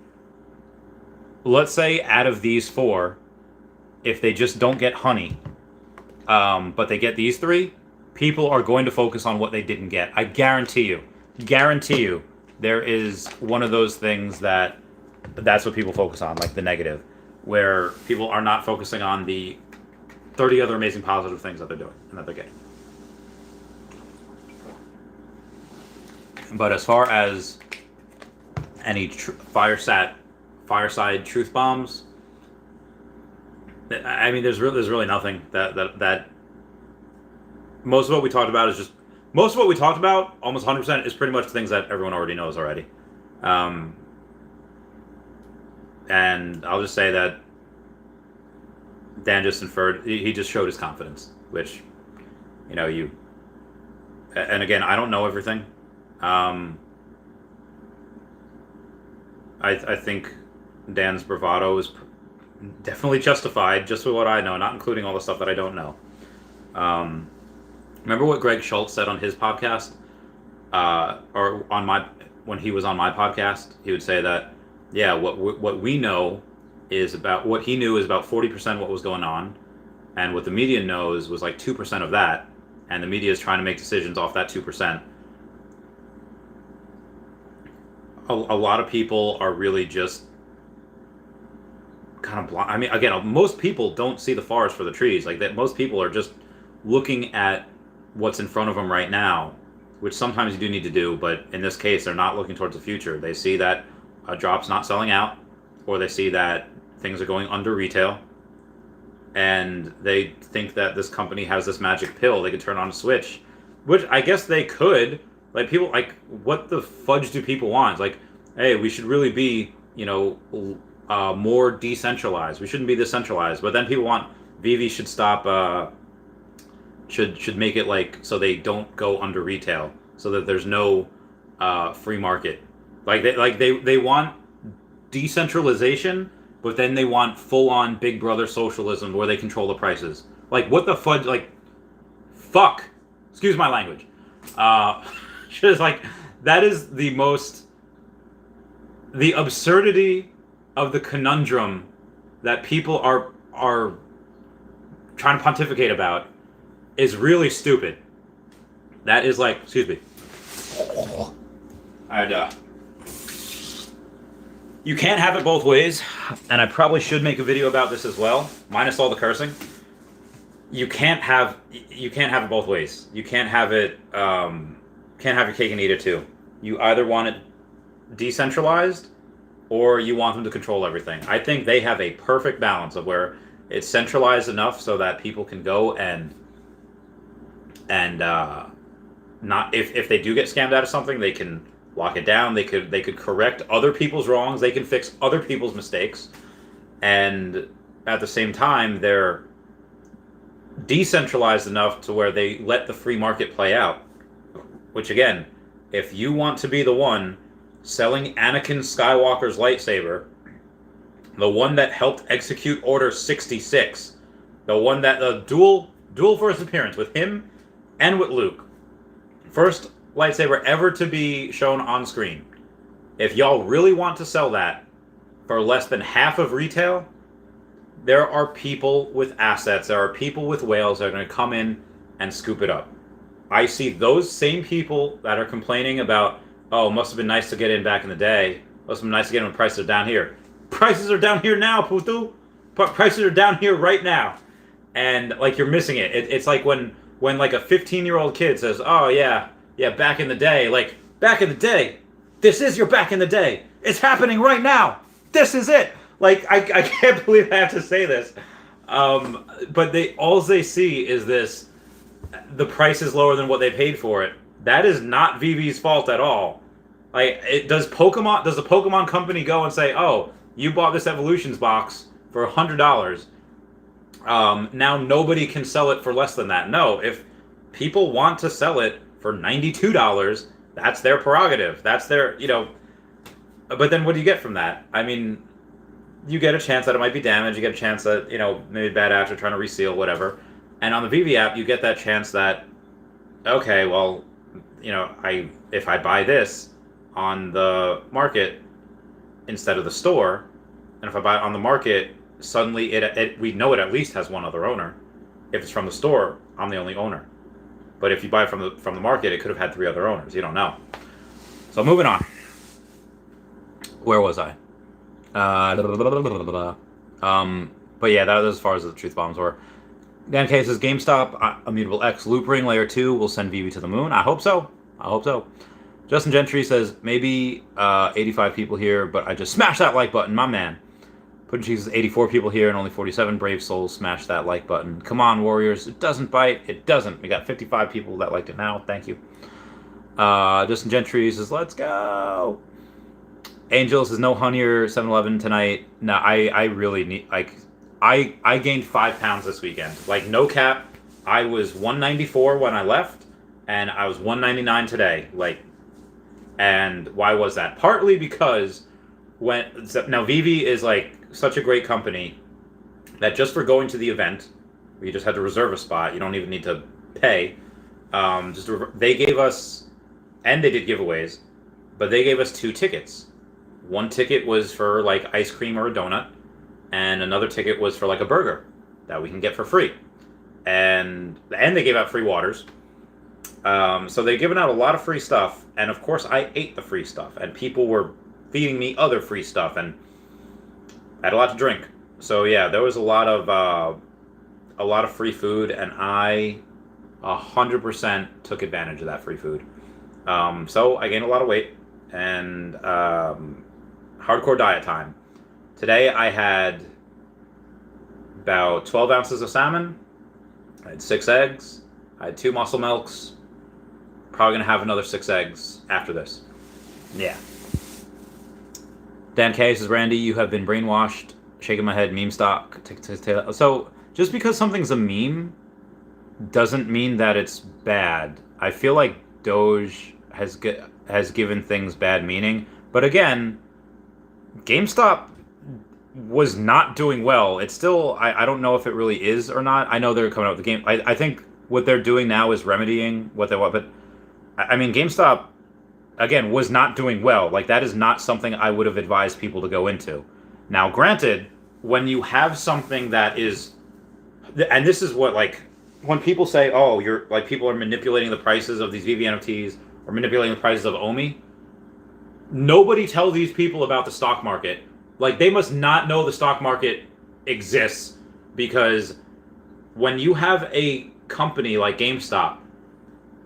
Let's say out of these four, if they just don't get honey, but they get these three, people are going to focus on what they didn't get. I guarantee you, there is one of those things that's what people focus on, like the negative, where people are not focusing on the 30 other amazing positive things that they're doing and that they're getting. But as far as any fireside truth bombs, I mean, there's really nothing that most of what we talked about is just, most of what we talked about, almost 100%, is pretty much things that everyone already knows already. And I'll just say that Dan just inferred, he just showed his confidence, which, and again, I don't know everything. I think Dan's bravado is definitely justified, just with what I know, not including all the stuff that I don't know. Remember what Greg Schultz said on his podcast, or when he was on my podcast? He would say that, yeah, what we know is about what he knew is about 40% what was going on, and what the media knows was like 2% of that, and the media is trying to make decisions off that 2%. A lot of people are really just kind of blind. I mean, again, most people don't see the forest for the trees. Like that, most people are just looking at what's in front of them right now, which sometimes you do need to do, but in this case, they're not looking towards the future. They see that a drop's not selling out, or they see that things are going under retail, and they think that this company has this magic pill they can turn on a switch, which I guess they could. Like, people, like, what the fudge do people want? It's like, hey, we should really be, more decentralized. We shouldn't be this centralized. But then people want Veve should stop, should make it like so they don't go under retail, so that there's no free market. They want decentralization, but then they want full on Big Brother socialism where they control the prices. Like, what the fudge? Like, fuck. Excuse my language. Just like, that is the absurdity of the conundrum that people are trying to pontificate about is really stupid. That is like, excuse me. You can't have it both ways, and I probably should make a video about this as well, minus all the cursing. You can't have it both ways. You can't have it. Can't have your cake and eat it too. You either want it decentralized, or you want them to control everything. I think they have a perfect balance of where it's centralized enough so that people can go and not, if they do get scammed out of something, they can lock it down. They could correct other people's wrongs. They can fix other people's mistakes, and at the same time, they're decentralized enough to where they let the free market play out. Which, again, if you want to be the one selling Anakin Skywalker's lightsaber, the one that helped execute Order 66, the one that the dual first appearance with him and with Luke, first lightsaber ever to be shown on screen. If y'all really want to sell that for less than half of retail, there are people with assets, there are people with whales that are going to come in and scoop it up. I see those same people that are complaining about, oh, must have been nice to get in back in the day. Must have been nice to get in when prices are down here. Prices are down here now, Putu. Prices are down here right now. And, like, you're missing it. It's like when like, a 15-year-old kid says, oh, yeah, back in the day. Like, back in the day? This is your back in the day. It's happening right now. This is it. Like, I can't believe I have to say this. But all they see is this. The price is lower than what they paid for it. That is not Veve's fault at all. Like, does the Pokemon company go and say, "Oh, you bought this Evolutions box for $100. Now nobody can sell it for less than that"? No. If people want to sell it for $92, that's their prerogative. That's their, But then what do you get from that? I mean, you get a chance that it might be damaged. You get a chance that maybe bad acts are trying to reseal, whatever. And on the Veve app, you get that chance that, okay, well, if I buy this on the market instead of the store, and if I buy it on the market, suddenly we know it at least has one other owner. If it's from the store, I'm the only owner. But if you buy it from the market, it could have had 3 other owners. You don't know. So moving on. Where was I? But yeah, that was as far as the truth bombs were. Dan K says, GameStop, Immutable X, Loop Ring, Layer 2 will send Veve to the moon. I hope so. Justin Gentry says, maybe 85 people here, but I just smashed that like button. My man. Puddin' Cheese says, 84 people here and only 47 brave souls smashed that like button. Come on, Warriors. It doesn't bite. It doesn't. We got 55 people that liked it now. Thank you. Justin Gentry says, let's go. Angel says no honey or 7-Eleven tonight. No, I really need like I gained 5 pounds this weekend. Like no cap, I was 194 when I left, and I was 199 today. Like, and why was that? Partly because now Veve is like such a great company that just for going to the event, you just had to reserve a spot. You don't even need to pay. They gave us, and they did giveaways, but they gave us 2 tickets. One ticket was for like ice cream or a donut, and another ticket was for like a burger that we can get for free. And they gave out free waters. So they've given out a lot of free stuff, and of course I ate the free stuff, and people were feeding me other free stuff, and I had a lot to drink. So yeah, there was a lot of free food, and I 100% took advantage of that free food. So I gained a lot of weight, and hardcore diet time. Today I had about 12 ounces of salmon. I had 6 eggs. I had 2 muscle milks. Probably gonna have another 6 eggs after this. Yeah. Dan K says, Randy, you have been brainwashed. Shaking my head, meme stock. So just because something's a meme doesn't mean that it's bad. I feel like Doge has given things bad meaning. But again, GameStop was not doing well. It's still, I don't know if it really is or not. I know they're coming out with the game. I think what they're doing now is remedying what they want. But I mean, GameStop, again, was not doing well. Like, that is not something I would have advised people to go into. Now, granted, when you have something that is, and this is what, like, when people say, oh, you're, like, people are manipulating the prices of these Veve NFTs or manipulating the prices of OMI, nobody tells these people about the stock market. Like, they must not know the stock market exists, because when you have a company like GameStop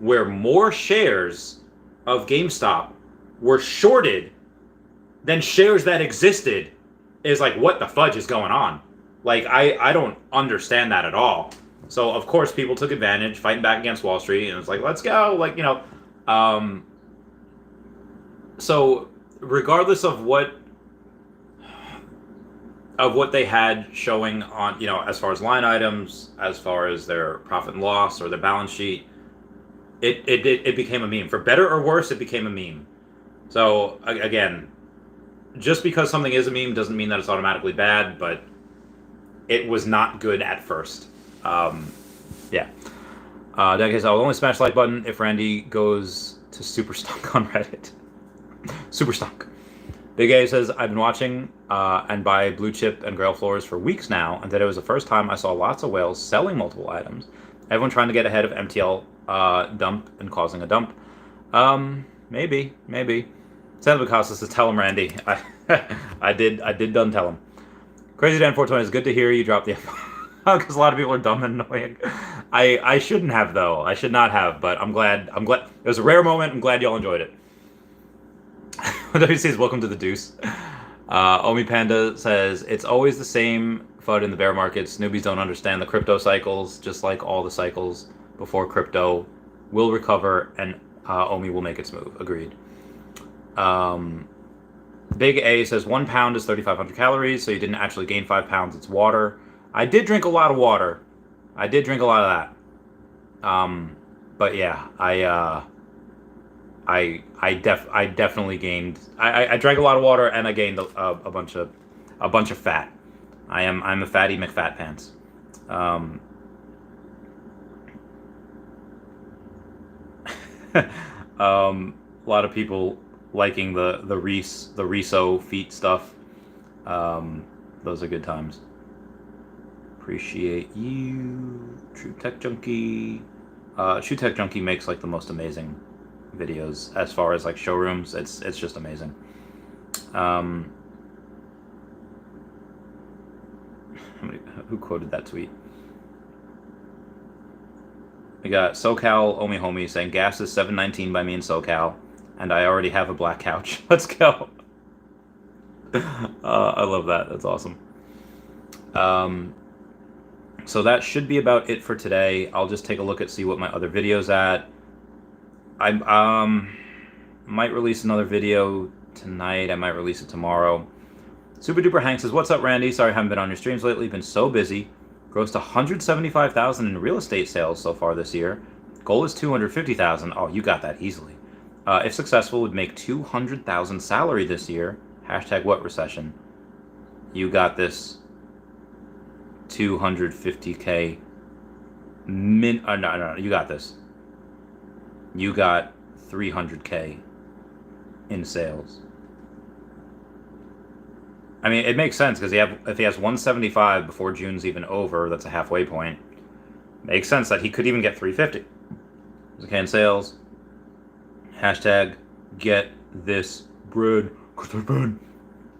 where more shares of GameStop were shorted than shares that existed, is like, what the fudge is going on? Like, I don't understand that at all. So, of course, people took advantage, fighting back against Wall Street, and it's like, let's go, like, you know. So, regardless of what they had showing on, you know, as far as line items, as far as their profit and loss or their balance sheet, it became a meme. For better or worse, it became a meme. So, again, just because something is a meme doesn't mean that it's automatically bad, but it was not good at first. Yeah. In that case, I'll only smash the like button if Randy goes to Super Stunk on Reddit. Super Stunk. Big A says, I've been watching and buy blue chip and grail floors for weeks now, and today was the first time I saw lots of whales selling multiple items. Everyone trying to get ahead of MTL dump and causing a dump. Maybe. Santa Picasso says, tell him, Randy. I did done tell him. Crazy Dan 420 is good to hear you drop the because a lot of people are dumb and annoying. I shouldn't have, though. I should not have, but I'm glad. It was a rare moment. I'm glad y'all enjoyed it. WC says, welcome to the deuce. Omi Panda says, it's always the same FUD in the bear markets. Newbies don't understand the crypto cycles, just like all the cycles before crypto will recover, and Omi will make its move. Agreed. Big A says 1 pound is 3,500 calories, so you didn't actually gain 5 pounds. It's water. I did drink a lot of water. I did drink a lot of that. But yeah, I definitely gained. I drank a lot of water, and I gained a bunch of fat. I'm a fatty McFat pants. A lot of people liking the Riso feet stuff. Those are good times. Appreciate you, True Tech Junkie. True Tech Junkie makes like the most amazing videos as far as like showrooms. It's just amazing. Who quoted that tweet? We got SoCal Omi Homie saying gas is $7.19 by me in SoCal, and I already have a black couch. Let's go. I love that. That's awesome. So that should be about it for today. I'll just take a look at see what my other video's at. I might release another video tonight. I might release it tomorrow. Super Duper Hank says, what's up, Randy? Sorry I haven't been on your streams lately. Been so busy. Grossed $175,000 in real estate sales so far this year. Goal is $250,000. Oh, you got that easily. If successful, would make $200,000 salary this year. Hashtag what recession? You got this. 250K. No, you got this. You got 300K in sales. I mean, it makes sense because if he has 175 before June's even over, that's a halfway point. Makes sense that he could even get 350. Okay, in sales. Hashtag get this bread.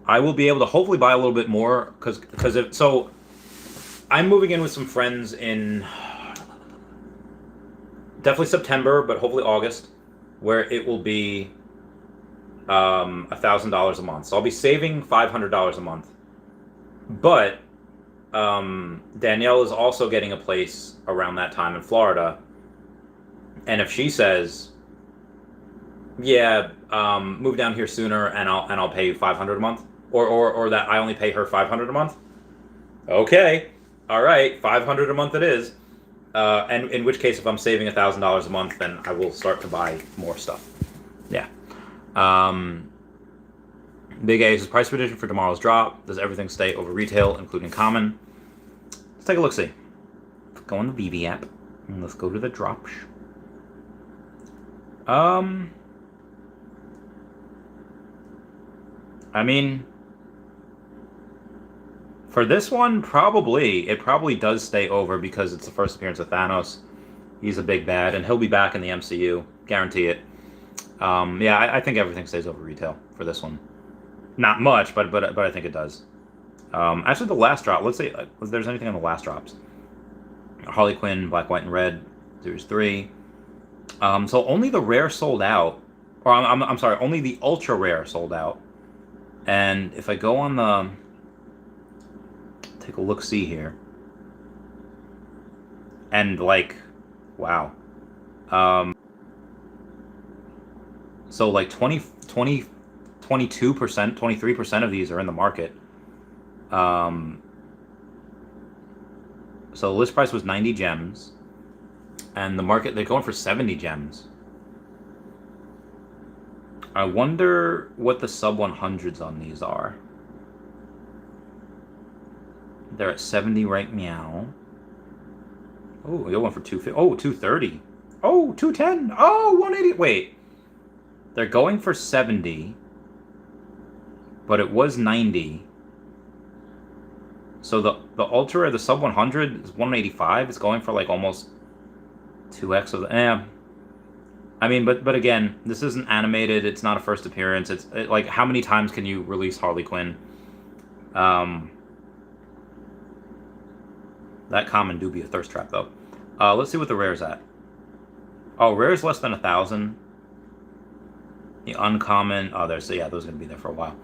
I will be able to hopefully buy a little bit more because so I'm moving in with some friends in definitely September, but hopefully August, where it will be $1,000 a month. So I'll be saving $500 a month. But Danielle is also getting a place around that time in Florida, and if she says, "Yeah, move down here sooner, and I'll pay you $500 a month," or that I only pay her $500 a month, okay, all right, $500 a month it is. And in which case, if I'm saving $1,000 a month, then I will start to buy more stuff. Yeah. Big A says, price prediction for tomorrow's drop. Does everything stay over retail, including common? Let's take a look-see. Let's go on the Veve app, and let's go to the drops. I mean, for this one, it probably does stay over because it's the first appearance of Thanos. He's a big bad, and he'll be back in the MCU. Guarantee it. Yeah, I think everything stays over retail for this one. Not much, but I think it does. Actually, the last drop. Let's see if there's anything on the last drops. Harley Quinn, Black, White, and Red, Series 3. So only the rare sold out, or I'm sorry, only the ultra rare sold out. And if I go on the, take a look, see here, and like, wow. So like 22%, 23% of these are in the market. So the list price was 90 gems, and the market, they're going for 70 gems. I wonder what the sub 100s on these are. They're at 70 right now. Oh, we got one for 250. Oh, 230. Oh, 210. Oh, 180. Wait. They're going for 70, but it was 90. So the ultra, the sub 100 is 185. It's going for like almost 2x of the. I mean, but again, this isn't animated. It's not a first appearance. It's like, how many times can you release Harley Quinn? That common do be a thirst trap though. Let's see what the rare's at. Oh, rare's less than 1,000. The uncommon. Oh, those are gonna be there for a while.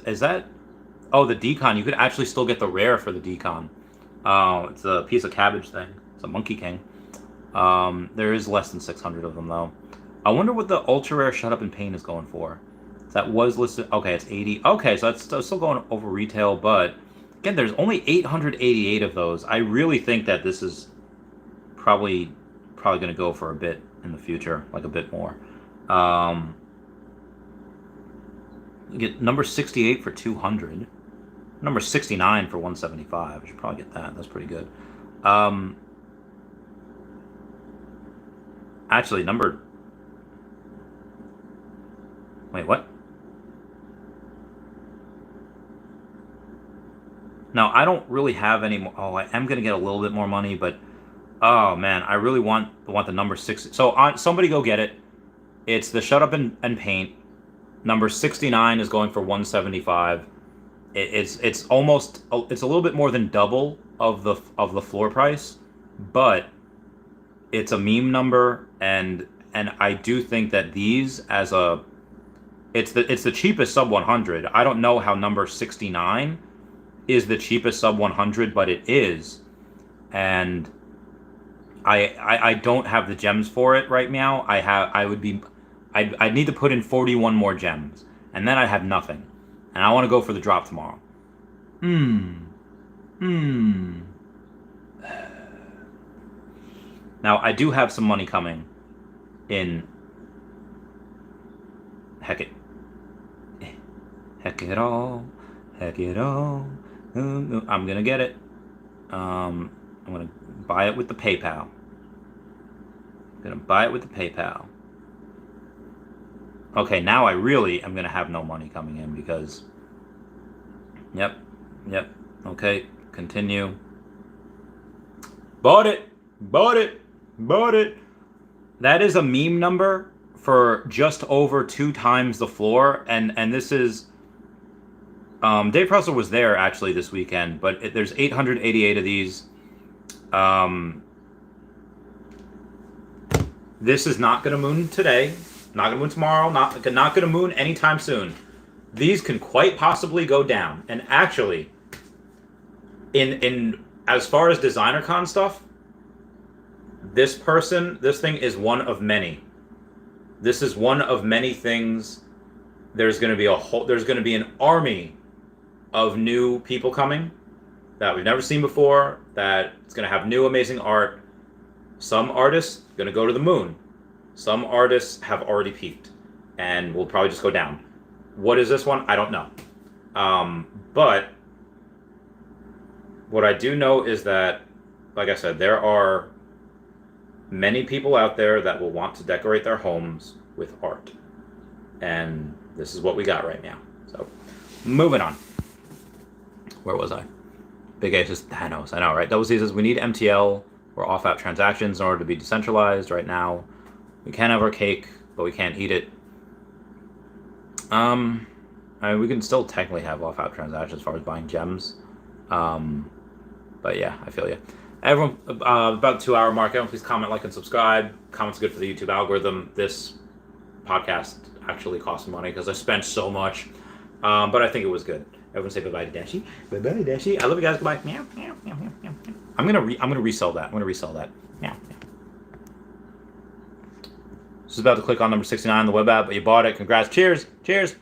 Is that? Oh, the decon. You could actually still get the rare for the decon. Oh, it's a piece of cabbage thing. It's a Monkey King. There is less than 600 of them though. I wonder what the ultra rare Shut Up in Pain is going for. That was listed. Okay, it's 80. Okay, so that's still going over retail, but again, there's only 888 of those. I really think that this is probably going to go for a bit in the future, like a bit more. You get number 68 for 200. Number 69 for 175. I should probably get that. That's pretty good. Actually, wait, what? Now, I don't really have any more. Oh, I am going to get a little bit more money, but oh man, I really want the number 60. So somebody go get it. It's the Shut Up and Paint. Number 69 is going for 175. It's almost, it's a little bit more than double of the floor price, but it's a meme number, and I do think that these it's the cheapest sub 100. I don't know how number 69 is the cheapest sub 100, but it is, and I don't have the gems for it right now. I I'd need to put in 41 more gems, and then I'd have nothing. And I want to go for the drop tomorrow. Now, I do have some money coming in. Heck it. Heck it all. Heck it all. I'm going to get it. I'm going to buy it with the PayPal. Okay, now I really am going to have no money coming in because... Yep. Okay, continue. Bought it. That is a meme number for just over 2 times the floor, and this is... Dave Russell was there actually this weekend, but there's 888 of these. This is not going to moon today, not going to moon tomorrow, not going to moon anytime soon. These can quite possibly go down. And actually, in as far as designer con stuff, this thing is one of many. This is one of many things. There's going to be an army of new people coming that we've never seen before, that it's going to have new amazing art. Some artists going to go to the moon. Some artists have already peaked and will probably just go down. What is this one? I don't know. But what I do know is that, like I said, there are many people out there that will want to decorate their homes with art. And this is what we got right now. So, moving on. Where was I? Big A says Thanos. I know, right? Double C says we need MTL or off-app transactions in order to be decentralized right now. We can have our cake, but we can't eat it. I mean, we can still technically have off-app transactions as far as buying gems. But yeah, I feel you. Everyone, about the 2-hour mark, everyone please comment, like, and subscribe. Comments are good for the YouTube algorithm. This podcast actually cost money because I spent so much. But I think it was good. Everyone say bye-bye to Dashi. Bye-bye, Dashi. I love you guys. Goodbye. Meow, meow, meow, meow, meow. I'm gonna resell that. Meow, meow. This is about to click on number 69 on the web app, but you bought it. Congrats. Cheers.